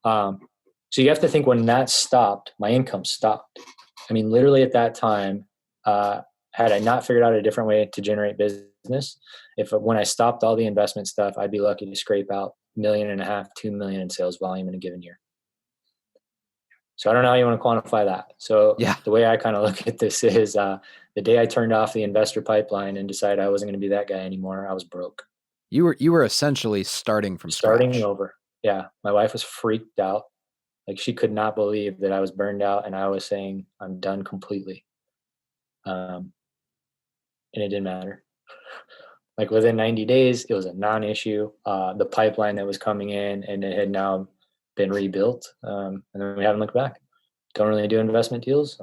So you have to think when that stopped, my income stopped. I mean, literally at that time, had I not figured out a different way to generate business, when I stopped all the investment stuff, I'd be lucky to scrape out $1.5 million, 2 million in sales volume in a given year. So I don't know how you want to quantify that. So The way I kind of look at this is the day I turned off the investor pipeline and decided I wasn't going to be that guy anymore, I was broke. You were essentially starting scratch. Over. Yeah. My wife was freaked out. Like she could not believe that I was burned out, and I was saying I'm done completely. And it didn't matter. Like within 90 days, it was a non-issue. The pipeline that was coming in, and it had now been rebuilt. And then we haven't looked back. Don't really do investment deals.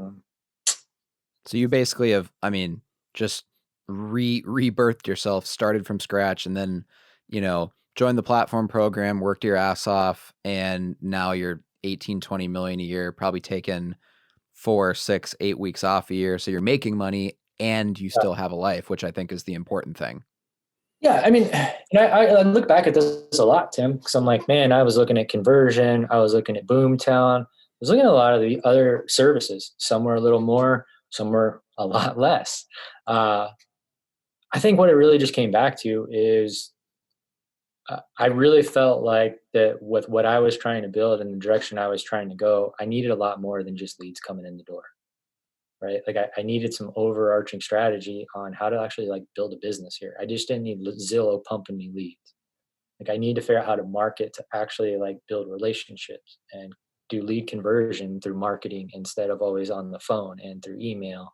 So you basically have, I mean, just rebirthed yourself, started from scratch, and then, joined the platform program, worked your ass off, and now you're 18, 20 million a year, probably taking 4, 6, 8 weeks off a year. So you're making money and you still have a life, which I think is the important thing. Yeah. I mean, and I look back at this a lot, Tim, because I'm like, man, I was looking at conversion. I was looking at Boomtown. I was looking at a lot of the other services. Some were a little more, some were a lot less. I think what it really just came back to is I really felt like that with what I was trying to build and the direction I was trying to go, I needed a lot more than just leads coming in the door, right? Like I needed some overarching strategy on how to actually like build a business here. I just didn't need Zillow pumping me leads. Like I need to figure out how to market to actually like build relationships and do lead conversion through marketing instead of always on the phone and through email.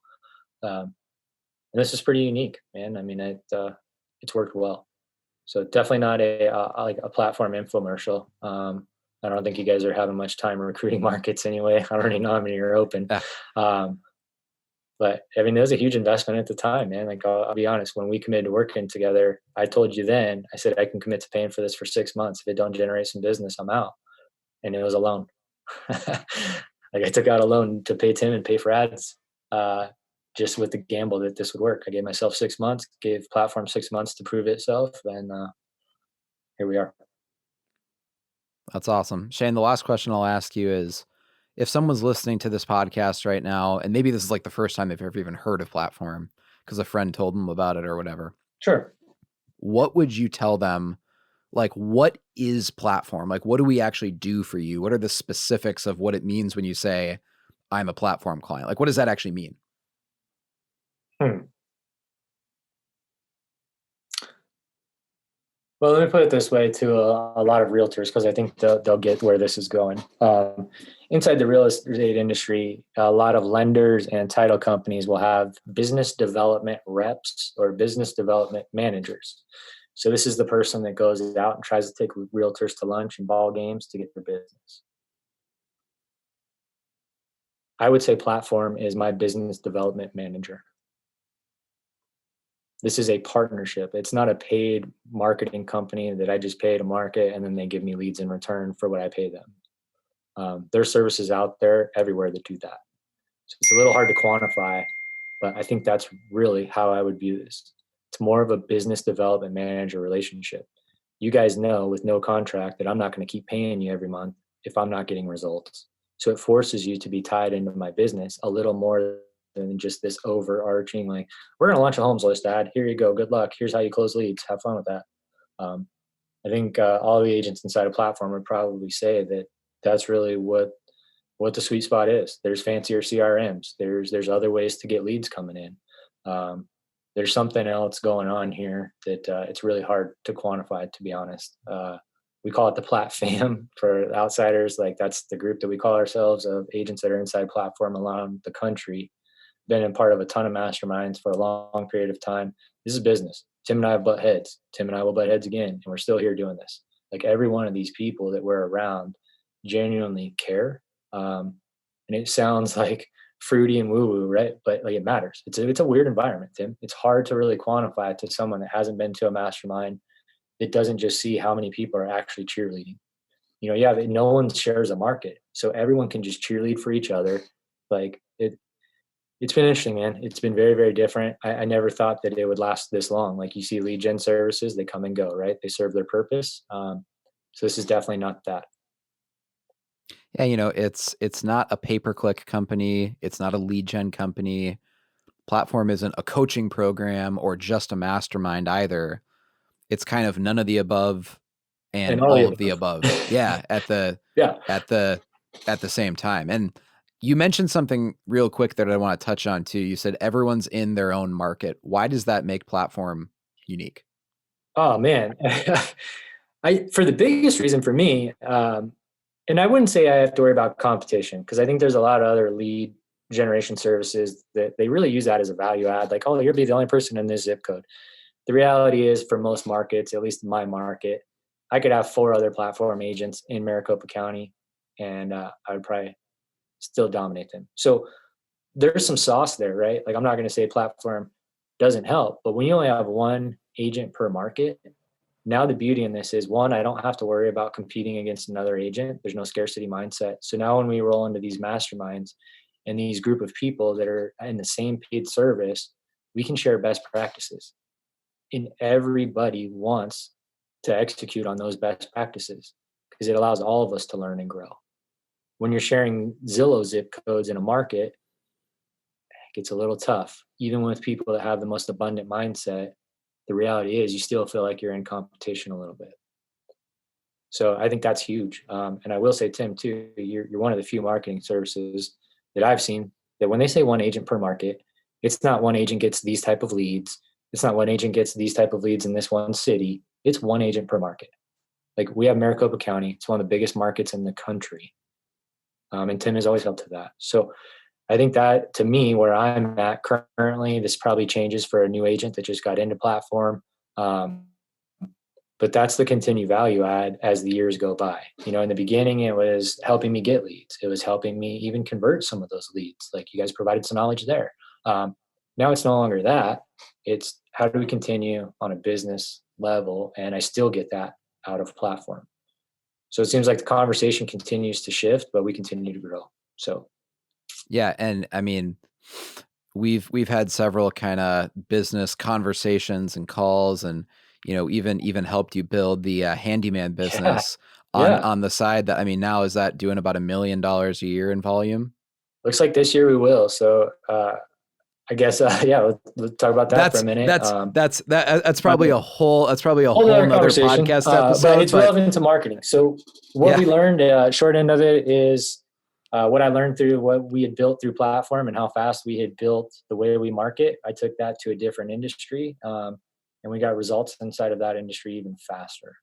And this is pretty unique, man. I mean, it's worked well. So definitely not like a platform infomercial. I don't think you guys are having much time recruiting markets anyway. I don't really know how many are open. Yeah. But I mean, it was a huge investment at the time, man. Like, I'll be honest, when we committed to working together, I told you then, I said, I can commit to paying for this for 6 months. If it don't generate some business, I'm out. And it was a loan. Like, I took out a loan to pay Tim and pay for ads, just with the gamble that this would work. I gave myself 6 months, gave platform 6 months to prove itself. And here we are. That's awesome. Shane, the last question I'll ask you is, if someone's listening to this podcast right now, and maybe this is like the first time they've ever even heard of Platform because a friend told them about it or whatever. Sure. What would you tell them? Like, what is Platform? Like, what do we actually do for you? What are the specifics of what it means when you say, I'm a Platform client? Like, what does that actually mean? Well, let me put it this way to a lot of realtors, because I think they'll get where this is going. Inside the real estate industry, a lot of lenders and title companies will have business development reps or business development managers. So this is the person that goes out and tries to take realtors to lunch and ball games to get their business. I would say Platform is my business development manager. This is a partnership. It's not a paid marketing company that I just pay to market and then they give me leads in return for what I pay them. There's services out there everywhere that do that. So it's a little hard to quantify, but I think that's really how I would view this. It's more of a business development manager relationship. You guys know with no contract that I'm not going to keep paying you every month if I'm not getting results. So it forces you to be tied into my business a little more than just this overarching, like, we're going to launch a homes list ad. Here you go. Good luck. Here's how you close leads. Have fun with that. I think all the agents inside a Platform would probably say that that's really what the sweet spot is. There's fancier CRMs. There's other ways to get leads coming in. There's something else going on here that it's really hard to quantify, to be honest. We call it the Plat Fam for outsiders. Like, that's the group that we call ourselves, of agents that are inside Platform around the country. Been a part of a ton of masterminds for a long period of time. This is business. Tim and I have butt heads. Tim and I will butt heads again, and we're still here doing this. Like, every one of these people that we're around genuinely care. And it sounds like fruity and woo-woo, right? But like, it matters. It's a weird environment, Tim. It's hard to really quantify it to someone that hasn't been to a mastermind, that doesn't just see how many people are actually cheerleading. No one shares a market, so everyone can just cheerlead for each other. Like, it's been interesting, man. It's been very, very different. I never thought that it would last this long. Like, you see lead gen services, they come and go, right? They serve their purpose. So this is definitely not that. Yeah, it's not a pay-per-click company. It's not a lead gen company. Platform isn't a coaching program or just a mastermind either. It's kind of none of the above and all of the above. Yeah, at the same time. And you mentioned something real quick that I want to touch on too. You said everyone's in their own market. Why does that make Platform unique? Oh man. For the biggest reason for me, and I wouldn't say I have to worry about competition, because I think there's a lot of other lead generation services that they really use that as a value add. Like, oh, you'll be the only person in this zip code. The reality is, for most markets, at least in my market, I could have 4 other Platform agents in Maricopa County, and I would probably still dominate them. So there's some sauce there, right? Like, I'm not going to say Platform doesn't help, but when you only have one agent per market, now the beauty in this is, one, I don't have to worry about competing against another agent. There's no scarcity mindset. So now when we roll into these masterminds and these group of people that are in the same paid service, we can share best practices. And everybody wants to execute on those best practices, because it allows all of us to learn and grow. When you're sharing Zillow zip codes in a market, it gets a little tough. Even with people that have the most abundant mindset, the reality is you still feel like you're in competition a little bit. So I think that's huge. And I will say, Tim, too, you're one of the few marketing services that I've seen that when they say one agent per market, it's not one agent gets these type of leads. It's not one agent gets these type of leads in this one city. It's one agent per market. Like, we have Maricopa County. It's one of the biggest markets in the country. And Tim has always held to that. So I think that, to me, where I'm at currently, this probably changes for a new agent that just got into Platform. But but that's the continued value add as the years go by. In the beginning, it was helping me get leads. It was helping me even convert some of those leads. Like you guys provided some knowledge there. Now it's no longer that. It's how do we continue on a business level? And I still get that out of platform. So it seems like the conversation continues to shift, but we continue to grow. So. Yeah. And I mean, we've had several kind of business conversations and calls, and even helped you build the handyman business on the side. That, I mean, now is that doing about $1 million a year in volume? Looks like this year we will. So I guess let's talk about that for a minute. That's probably a whole nother podcast episode. But it's relevant to marketing. So what we learned, short end of it is what I learned through what we had built through platform and how fast we had built the way we market. I took that to a different industry, and we got results inside of that industry even faster.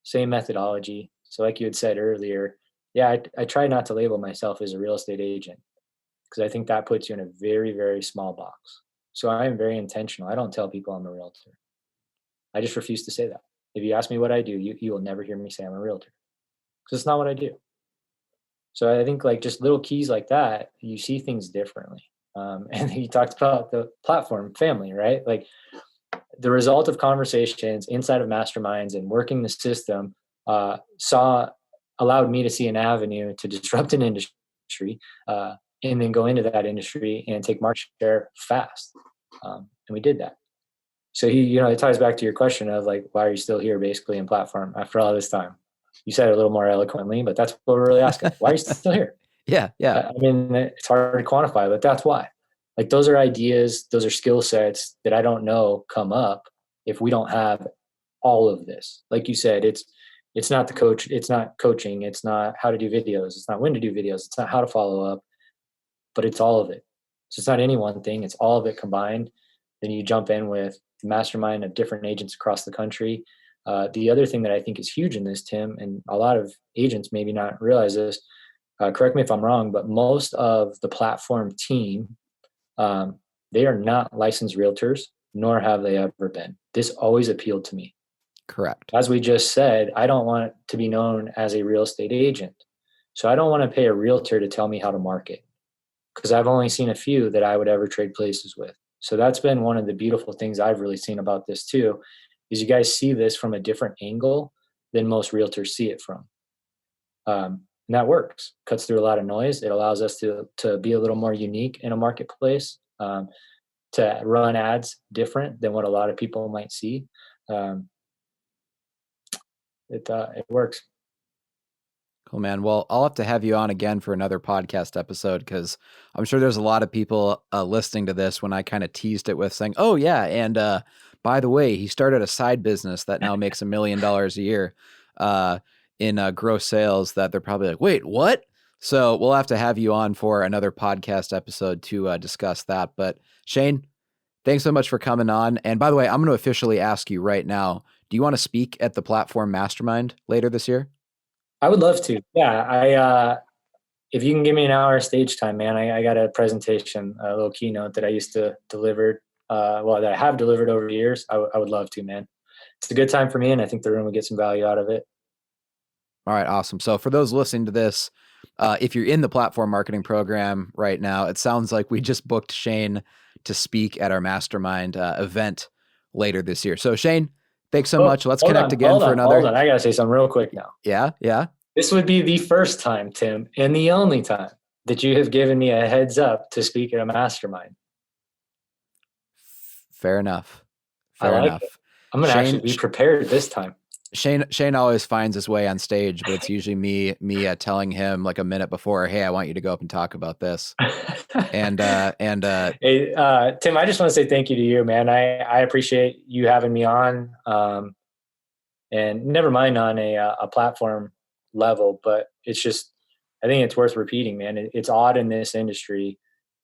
Same methodology. So like you had said earlier, I try not to label myself as a real estate agent because I think that puts you in a very, very small box. So I am very intentional. I don't tell people I'm a realtor. I just refuse to say that. If you ask me what I do, you will never hear me say I'm a realtor because it's not what I do. So I think like just little keys like that, you see things differently. And you talked about the platform family, right? Like the result of conversations inside of masterminds and working the system allowed me to see an avenue to disrupt an industry and then go into that industry and take market share fast. And we did that. So it ties back to your question of like, why are you still here basically in platform after all this time? You said it a little more eloquently, but that's what we're really asking. Why are you still here? Yeah. I mean, it's hard to quantify, but that's why. Like those are ideas, those are skill sets that I don't know come up if we don't have all of this. Like you said, it's not the coach, it's not coaching, it's not how to do videos, it's not when to do videos, it's not how to follow up, but it's all of it. So it's not any one thing, it's all of it combined. Then you jump in with the mastermind of different agents across the country. The other thing that I think is huge in this, Tim, and a lot of agents maybe not realize this, correct me if I'm wrong, but most of the platform team, they are not licensed realtors, nor have they ever been. This always appealed to me. Correct. As we just said, I don't want to be known as a real estate agent. So I don't want to pay a realtor to tell me how to market because I've only seen a few that I would ever trade places with. So that's been one of the beautiful things I've really seen about this too, is you guys see this from a different angle than most realtors see it from. And that works, cuts through a lot of noise. It allows us to be a little more unique in a marketplace, to run ads different than what a lot of people might see. It works. Cool, man. Well, I'll have to have you on again for another podcast episode because I'm sure there's a lot of people listening to this when I kind of teased it with saying, oh, yeah, and by the way, he started a side business that now makes $1 million a year in gross sales that they're probably like, wait, what? So we'll have to have you on for another podcast episode to discuss that. But Shane, thanks so much for coming on. And by the way, I'm going to officially ask you right now, do you want to speak at the Platform Mastermind later this year? I would love to. Yeah. If you can give me an hour of stage time, man, I got a presentation, a little keynote that I used to deliver, that I have delivered over the years. I would love to, man. It's a good time for me, and I think the room would get some value out of it. All right, awesome. So for those listening to this, if you're in the platform marketing program right now, it sounds like we just booked Shane to speak at our mastermind event later this year. So Shane, thanks so much. Let's connect again for another. Hold on. I got to say something real quick now. Yeah. This would be the first time, Tim, and the only time that you have given me a heads up to speak at a mastermind. Fair enough. I like it. I'm going to actually be prepared this time. Shane always finds his way on stage, but it's usually me telling him like a minute before, hey, I want you to go up and talk about this. Hey, Tim, I just want to say thank you to you, man. I appreciate you having me on, and never mind on a platform level, but it's just, I think it's worth repeating, man. It's odd in this industry,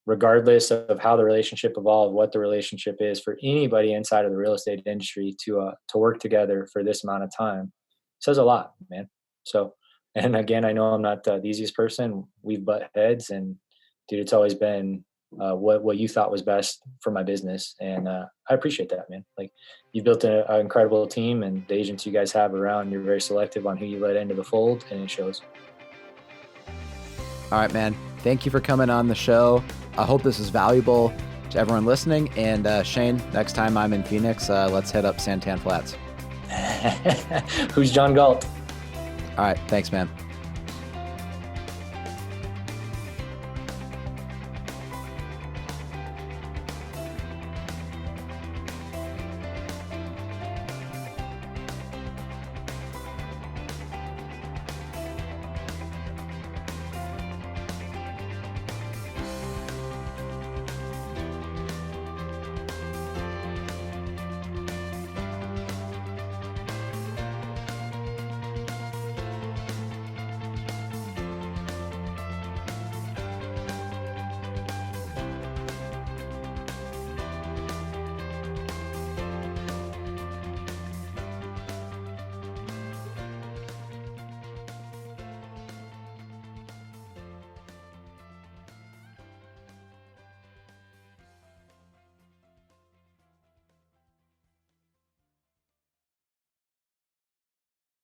regardless of how the relationship evolved, what the relationship is for anybody inside of the real estate industry to work together for this amount of time. It says a lot, man. So, and again, I know I'm not the easiest person. We've butt heads, and dude, it's always been what you thought was best for my business. And I appreciate that, man. Like, you built an incredible team, and the agents you guys have around, you're very selective on who you let into the fold, and it shows. All right, man. Thank you for coming on the show. I hope this is valuable to everyone listening. And Shane, next time I'm in Phoenix, let's head up Santan Flats. Who's John Galt? All right. Thanks, man.